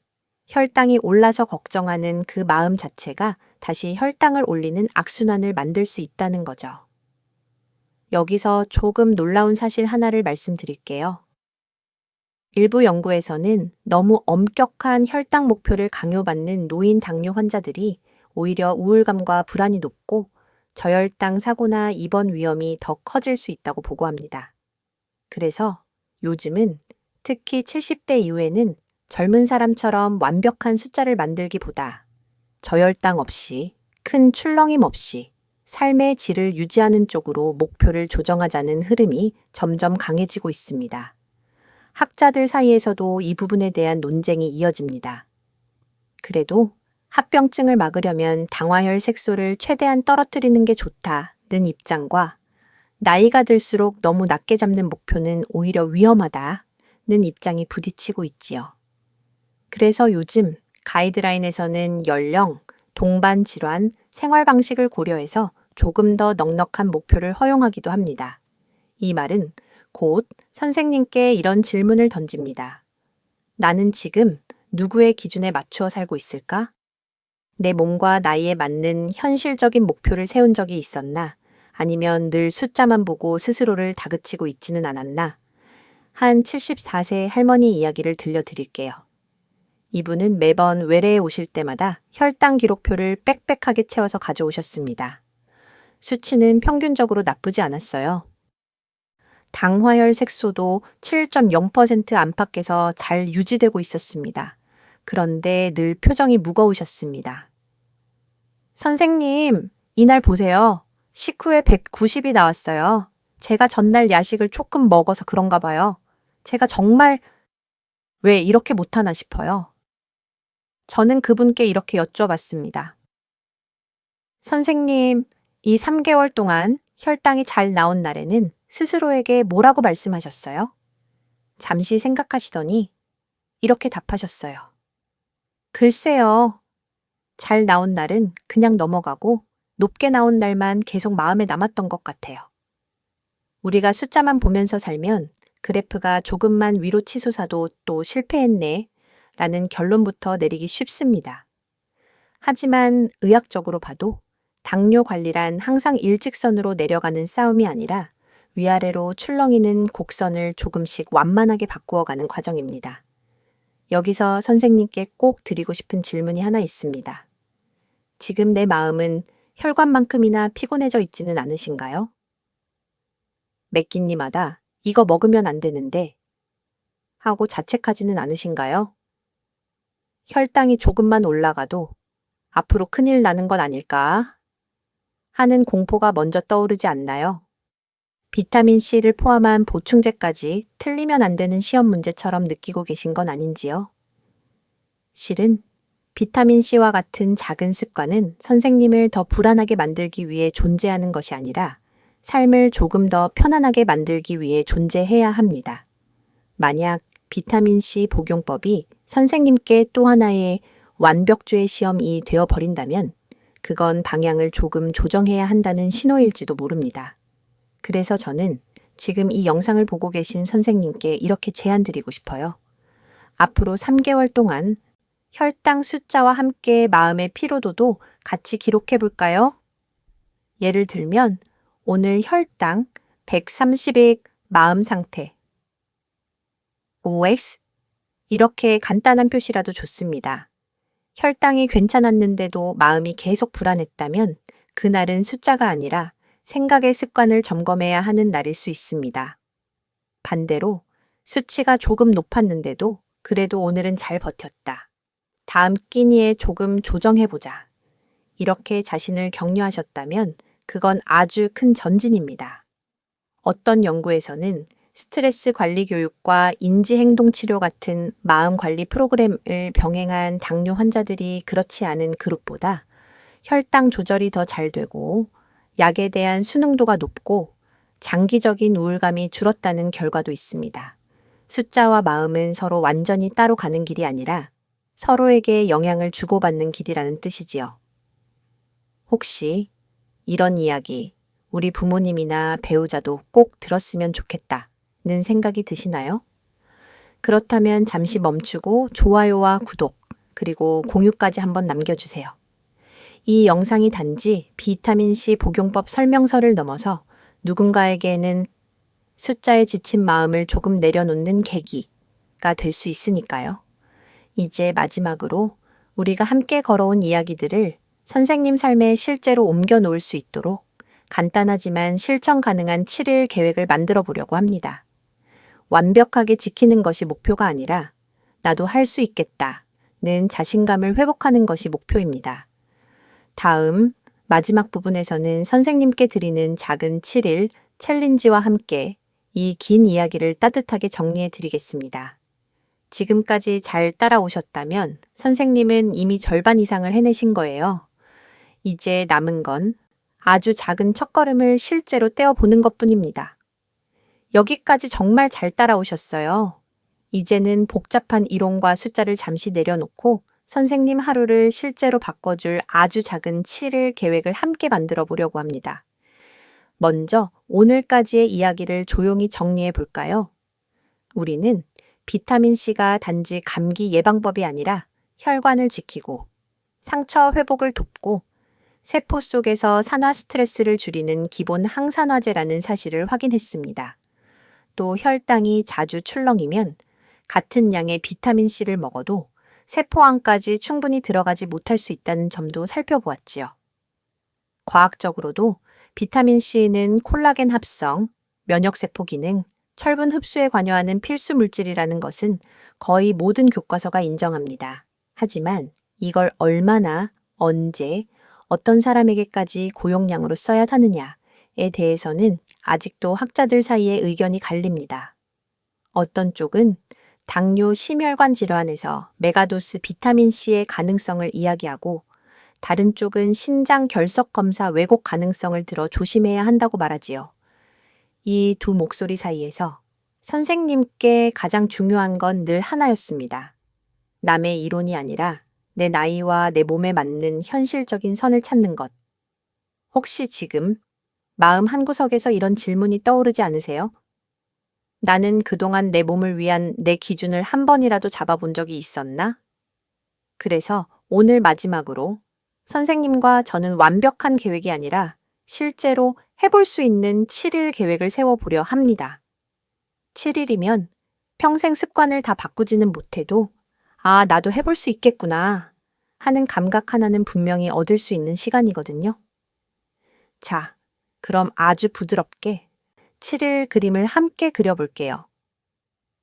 혈당이 올라서 걱정하는 그 마음 자체가 다시 혈당을 올리는 악순환을 만들 수 있다는 거죠. 여기서 조금 놀라운 사실 하나를 말씀드릴게요. 일부 연구에서는 너무 엄격한 혈당 목표를 강요받는 노인 당뇨 환자들이 오히려 우울감과 불안이 높고 저혈당 사고나 입원 위험이 더 커질 수 있다고 보고합니다. 그래서 요즘은 특히 70대 이후에는 젊은 사람처럼 완벽한 숫자를 만들기보다 저혈당 없이 큰 출렁임 없이 삶의 질을 유지하는 쪽으로 목표를 조정하자는 흐름이 점점 강해지고 있습니다. 학자들 사이에서도 이 부분에 대한 논쟁이 이어집니다. 그래도 합병증을 막으려면 당화혈 색소를 최대한 떨어뜨리는 게 좋다는 입장과 나이가 들수록 너무 낮게 잡는 목표는 오히려 위험하다는 입장이 부딪히고 있지요. 그래서 요즘 가이드라인에서는 연령, 동반 질환, 생활 방식을 고려해서 조금 더 넉넉한 목표를 허용하기도 합니다. 이 말은 곧 선생님께 이런 질문을 던집니다. 나는 지금 누구의 기준에 맞추어 살고 있을까? 내 몸과 나이에 맞는 현실적인 목표를 세운 적이 있었나? 아니면 늘 숫자만 보고 스스로를 다그치고 있지는 않았나? 한 74세 할머니 이야기를 들려드릴게요. 이분은 매번 외래에 오실 때마다 혈당 기록표를 빽빽하게 채워서 가져오셨습니다. 수치는 평균적으로 나쁘지 않았어요. 당화혈 색소도 7.0% 안팎에서 잘 유지되고 있었습니다. 그런데 늘 표정이 무거우셨습니다. 선생님, 이날 보세요. 식후에 190이 나왔어요. 제가 전날 야식을 조금 먹어서 그런가 봐요. 제가 정말 왜 이렇게 못하나 싶어요. 저는 그분께 이렇게 여쭤봤습니다. 선생님, 이 3개월 동안 혈당이 잘 나온 날에는 스스로에게 뭐라고 말씀하셨어요? 잠시 생각하시더니 이렇게 답하셨어요. 글쎄요. 잘 나온 날은 그냥 넘어가고 높게 나온 날만 계속 마음에 남았던 것 같아요. 우리가 숫자만 보면서 살면 그래프가 조금만 위로 치솟아도 또 실패했네 라는 결론부터 내리기 쉽습니다. 하지만 의학적으로 봐도 당뇨 관리란 항상 일직선으로 내려가는 싸움이 아니라 위아래로 출렁이는 곡선을 조금씩 완만하게 바꾸어가는 과정입니다. 여기서 선생님께 꼭 드리고 싶은 질문이 하나 있습니다. 지금 내 마음은 혈관만큼이나 피곤해져 있지는 않으신가요? 매 끼니마다 이거 먹으면 안 되는데 하고 자책하지는 않으신가요? 혈당이 조금만 올라가도 앞으로 큰일 나는 건 아닐까 하는 공포가 먼저 떠오르지 않나요? 비타민C를 포함한 보충제까지 틀리면 안 되는 시험 문제처럼 느끼고 계신 건 아닌지요? 실은 비타민C와 같은 작은 습관은 선생님을 더 불안하게 만들기 위해 존재하는 것이 아니라 삶을 조금 더 편안하게 만들기 위해 존재해야 합니다. 만약 비타민C 복용법이 선생님께 또 하나의 완벽주의 시험이 되어버린다면 그건 방향을 조금 조정해야 한다는 신호일지도 모릅니다. 그래서 저는 지금 이 영상을 보고 계신 선생님께 이렇게 제안드리고 싶어요. 앞으로 3개월 동안 혈당 숫자와 함께 마음의 피로도도 같이 기록해 볼까요? 예를 들면 오늘 혈당 130의 마음 상태 OX 이렇게 간단한 표시라도 좋습니다. 혈당이 괜찮았는데도 마음이 계속 불안했다면 그날은 숫자가 아니라 생각의 습관을 점검해야 하는 날일 수 있습니다. 반대로 수치가 조금 높았는데도 그래도 오늘은 잘 버텼다. 다음 끼니에 조금 조정해보자. 이렇게 자신을 격려하셨다면 그건 아주 큰 전진입니다. 어떤 연구에서는 스트레스 관리 교육과 인지행동 치료 같은 마음 관리 프로그램을 병행한 당뇨 환자들이 그렇지 않은 그룹보다 혈당 조절이 더 잘 되고 약에 대한 순응도가 높고 장기적인 우울감이 줄었다는 결과도 있습니다. 숫자와 마음은 서로 완전히 따로 가는 길이 아니라 서로에게 영향을 주고받는 길이라는 뜻이지요. 혹시 이런 이야기 우리 부모님이나 배우자도 꼭 들었으면 좋겠다는 생각이 드시나요? 그렇다면 잠시 멈추고 좋아요와 구독 그리고 공유까지 한번 남겨주세요. 이 영상이 단지 비타민C 복용법 설명서를 넘어서 누군가에게는 숫자에 지친 마음을 조금 내려놓는 계기가 될 수 있으니까요. 이제 마지막으로 우리가 함께 걸어온 이야기들을 선생님 삶에 실제로 옮겨 놓을 수 있도록 간단하지만 실천 가능한 7일 계획을 만들어 보려고 합니다. 완벽하게 지키는 것이 목표가 아니라 나도 할 수 있겠다는 자신감을 회복하는 것이 목표입니다. 다음 마지막 부분에서는 선생님께 드리는 작은 7일 챌린지와 함께 이 긴 이야기를 따뜻하게 정리해 드리겠습니다. 지금까지 잘 따라오셨다면 선생님은 이미 절반 이상을 해내신 거예요. 이제 남은 건 아주 작은 첫걸음을 실제로 떼어보는 것뿐입니다. 여기까지 정말 잘 따라오셨어요. 이제는 복잡한 이론과 숫자를 잠시 내려놓고 선생님 하루를 실제로 바꿔줄 아주 작은 7일 계획을 함께 만들어 보려고 합니다. 먼저 오늘까지의 이야기를 조용히 정리해 볼까요? 우리는 비타민C가 단지 감기 예방법이 아니라 혈관을 지키고 상처 회복을 돕고 세포 속에서 산화 스트레스를 줄이는 기본 항산화제라는 사실을 확인했습니다. 또 혈당이 자주 출렁이면 같은 양의 비타민C를 먹어도 세포 안까지 충분히 들어가지 못할 수 있다는 점도 살펴보았지요. 과학적으로도 비타민C는 콜라겐 합성, 면역세포 기능, 철분 흡수에 관여하는 필수 물질이라는 것은 거의 모든 교과서가 인정합니다. 하지만 이걸 얼마나, 언제, 어떤 사람에게까지 고용량으로 써야 하느냐에 대해서는 아직도 학자들 사이에 의견이 갈립니다. 어떤 쪽은 당뇨 심혈관 질환에서 메가도스 비타민C의 가능성을 이야기하고 다른 쪽은 신장 결석 검사 왜곡 가능성을 들어 조심해야 한다고 말하지요. 이 두 목소리 사이에서 선생님께 가장 중요한 건 늘 하나였습니다. 남의 이론이 아니라 내 나이와 내 몸에 맞는 현실적인 선을 찾는 것. 혹시 지금 마음 한구석에서 이런 질문이 떠오르지 않으세요? 나는 그동안 내 몸을 위한 내 기준을 한 번이라도 잡아본 적이 있었나? 그래서 오늘 마지막으로 선생님과 저는 완벽한 계획이 아니라 실제로 해볼 수 있는 7일 계획을 세워보려 합니다. 7일이면 평생 습관을 다 바꾸지는 못해도 아, 나도 해볼 수 있겠구나 하는 감각 하나는 분명히 얻을 수 있는 시간이거든요. 자, 그럼 아주 부드럽게 7일 그림을 함께 그려볼게요.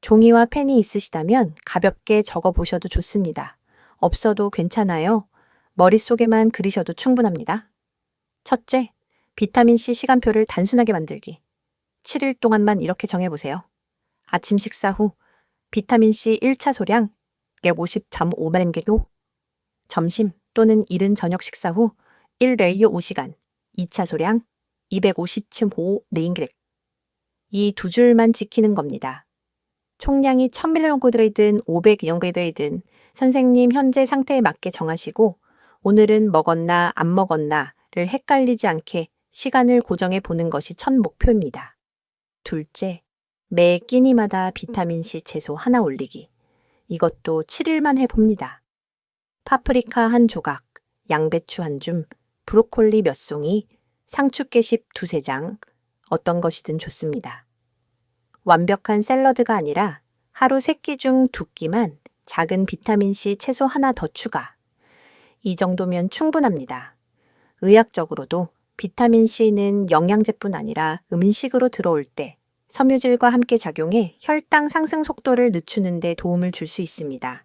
종이와 펜이 있으시다면 가볍게 적어보셔도 좋습니다. 없어도 괜찮아요. 머릿속에만 그리셔도 충분합니다. 첫째, 비타민C 시간표를 단순하게 만들기. 7일 동안만 이렇게 정해보세요. 아침 식사 후 비타민C 1차 소량 150.5mg, 점심 또는 이른 저녁 식사 후 1레이어 5시간 2차 소량 250.5mg. 이 두 줄만 지키는 겁니다. 총량이 1000mg이든 500mg이든 선생님 현재 상태에 맞게 정하시고 오늘은 먹었나 안 먹었나를 헷갈리지 않게 시간을 고정해 보는 것이 첫 목표입니다. 둘째, 매 끼니마다 비타민C 채소 하나 올리기. 이것도 7일만 해봅니다. 파프리카 한 조각, 양배추 한 줌, 브로콜리 몇 송이, 상추깨씹 2-3장, 어떤 것이든 좋습니다. 완벽한 샐러드가 아니라 하루 3끼 중 2끼만 작은 비타민C 채소 하나 더 추가. 이 정도면 충분합니다. 의학적으로도 비타민C는 영양제뿐 아니라 음식으로 들어올 때 섬유질과 함께 작용해 혈당 상승 속도를 늦추는 데 도움을 줄 수 있습니다.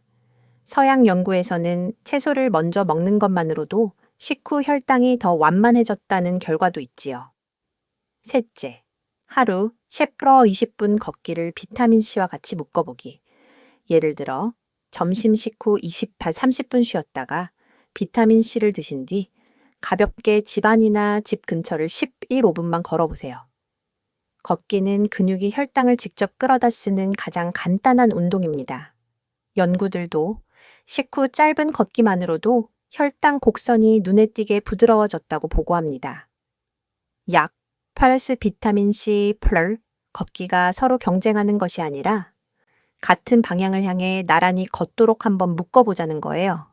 서양 연구에서는 채소를 먼저 먹는 것만으로도 식후 혈당이 더 완만해졌다는 결과도 있지요. 셋째, 하루 10-20분 걷기를 비타민C와 같이 묶어보기. 예를 들어 점심 식후 28-30분 쉬었다가 비타민C를 드신 뒤 가볍게 집 안이나 집 근처를 11-5분만 걸어보세요. 걷기는 근육이 혈당을 직접 끌어다 쓰는 가장 간단한 운동입니다. 연구들도 식후 짧은 걷기만으로도 혈당 곡선이 눈에 띄게 부드러워졌다고 보고합니다. 약, 플러스 비타민C 플러, 걷기가 서로 경쟁하는 것이 아니라 같은 방향을 향해 나란히 걷도록 한번 묶어보자는 거예요.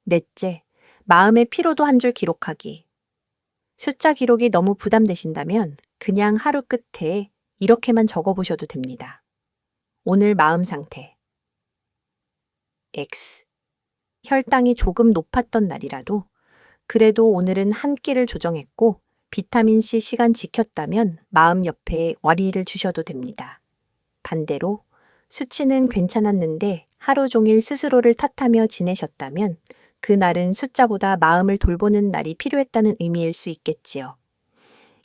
넷째, 마음의 피로도 한 줄 기록하기. 숫자 기록이 너무 부담되신다면 그냥 하루 끝에 이렇게만 적어보셔도 됩니다. 오늘 마음 상태. X. 혈당이 조금 높았던 날이라도 그래도 오늘은 한 끼를 조정했고 비타민C 시간 지켰다면 마음 옆에 와리를 주셔도 됩니다. 반대로 수치는 괜찮았는데 하루 종일 스스로를 탓하며 지내셨다면 그날은 숫자보다 마음을 돌보는 날이 필요했다는 의미일 수 있겠지요.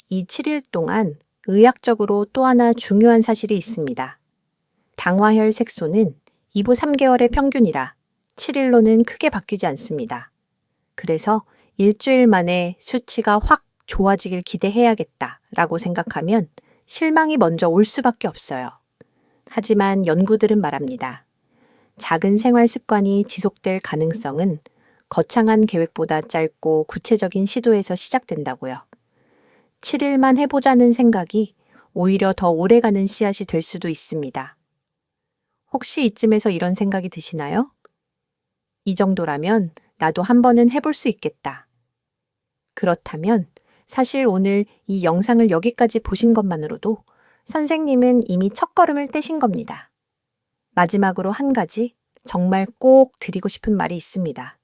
이 7일 동안 의학적으로 또 하나 중요한 사실이 있습니다. 당화혈 색소는 2보 3개월의 평균이라 7일로는 크게 바뀌지 않습니다. 그래서 일주일 만에 수치가 확 좋아지길 기대해야겠다라고 생각하면 실망이 먼저 올 수밖에 없어요. 하지만 연구들은 말합니다. 작은 생활 습관이 지속될 가능성은 거창한 계획보다 짧고 구체적인 시도에서 시작된다고요. 7일만 해보자는 생각이 오히려 더 오래가는 씨앗이 될 수도 있습니다. 혹시 이쯤에서 이런 생각이 드시나요? 이 정도라면 나도 한 번은 해볼 수 있겠다. 그렇다면 사실 오늘 이 영상을 여기까지 보신 것만으로도 선생님은 이미 첫걸음을 떼신 겁니다. 마지막으로 한 가지 정말 꼭 드리고 싶은 말이 있습니다.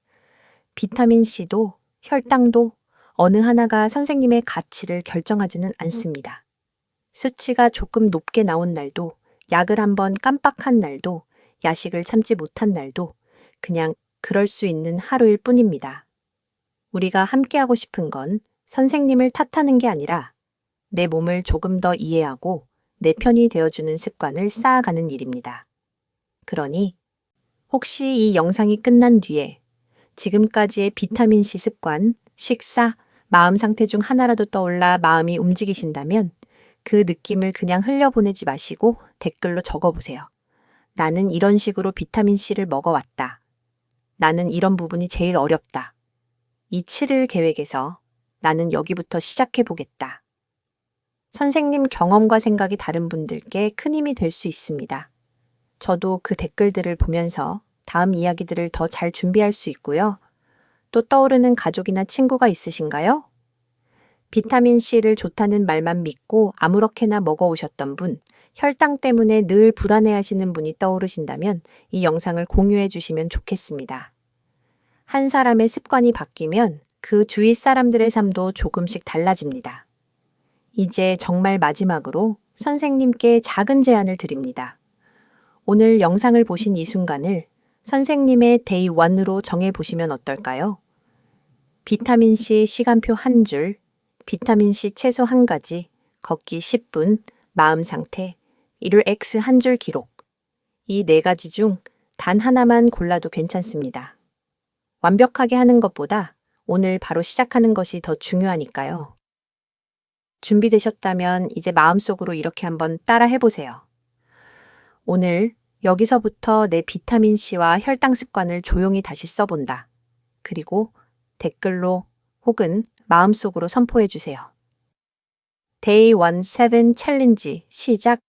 비타민C도 혈당도 어느 하나가 선생님의 가치를 결정하지는 않습니다. 수치가 조금 높게 나온 날도, 약을 한번 깜빡한 날도, 야식을 참지 못한 날도 그냥 그럴 수 있는 하루일 뿐입니다. 우리가 함께하고 싶은 건 선생님을 탓하는 게 아니라 내 몸을 조금 더 이해하고 내 편이 되어주는 습관을 쌓아가는 일입니다. 그러니 혹시 이 영상이 끝난 뒤에 지금까지의 비타민C 습관, 식사, 마음 상태 중 하나라도 떠올라 마음이 움직이신다면 그 느낌을 그냥 흘려보내지 마시고 댓글로 적어보세요. 나는 이런 식으로 비타민C를 먹어왔다. 나는 이런 부분이 제일 어렵다. 이 7일 계획에서 나는 여기부터 시작해보겠다. 선생님 경험과 생각이 다른 분들께 큰 힘이 될 수 있습니다. 저도 그 댓글들을 보면서 다음 이야기들을 더 잘 준비할 수 있고요. 또 떠오르는 가족이나 친구가 있으신가요? 비타민C를 좋다는 말만 믿고 아무렇게나 먹어오셨던 분, 혈당 때문에 늘 불안해하시는 분이 떠오르신다면 이 영상을 공유해 주시면 좋겠습니다. 한 사람의 습관이 바뀌면 그 주위 사람들의 삶도 조금씩 달라집니다. 이제 정말 마지막으로 선생님께 작은 제안을 드립니다. 오늘 영상을 보신 이 순간을 선생님의 데이 1으로 정해보시면 어떨까요? 비타민C 시간표 한 줄, 비타민C 채소 한 가지, 걷기 10분, 마음 상태, 일요일 X 한 줄 기록. 이 4가지 중 단 하나만 골라도 괜찮습니다. 완벽하게 하는 것보다 오늘 바로 시작하는 것이 더 중요하니까요. 준비되셨다면 이제 마음속으로 이렇게 한번 따라 해보세요. 오늘 여기서부터 내 비타민C와 혈당 습관을 조용히 다시 써본다. 그리고 댓글로 혹은 마음속으로 선포해 주세요. Day 1 7 챌린지 시작.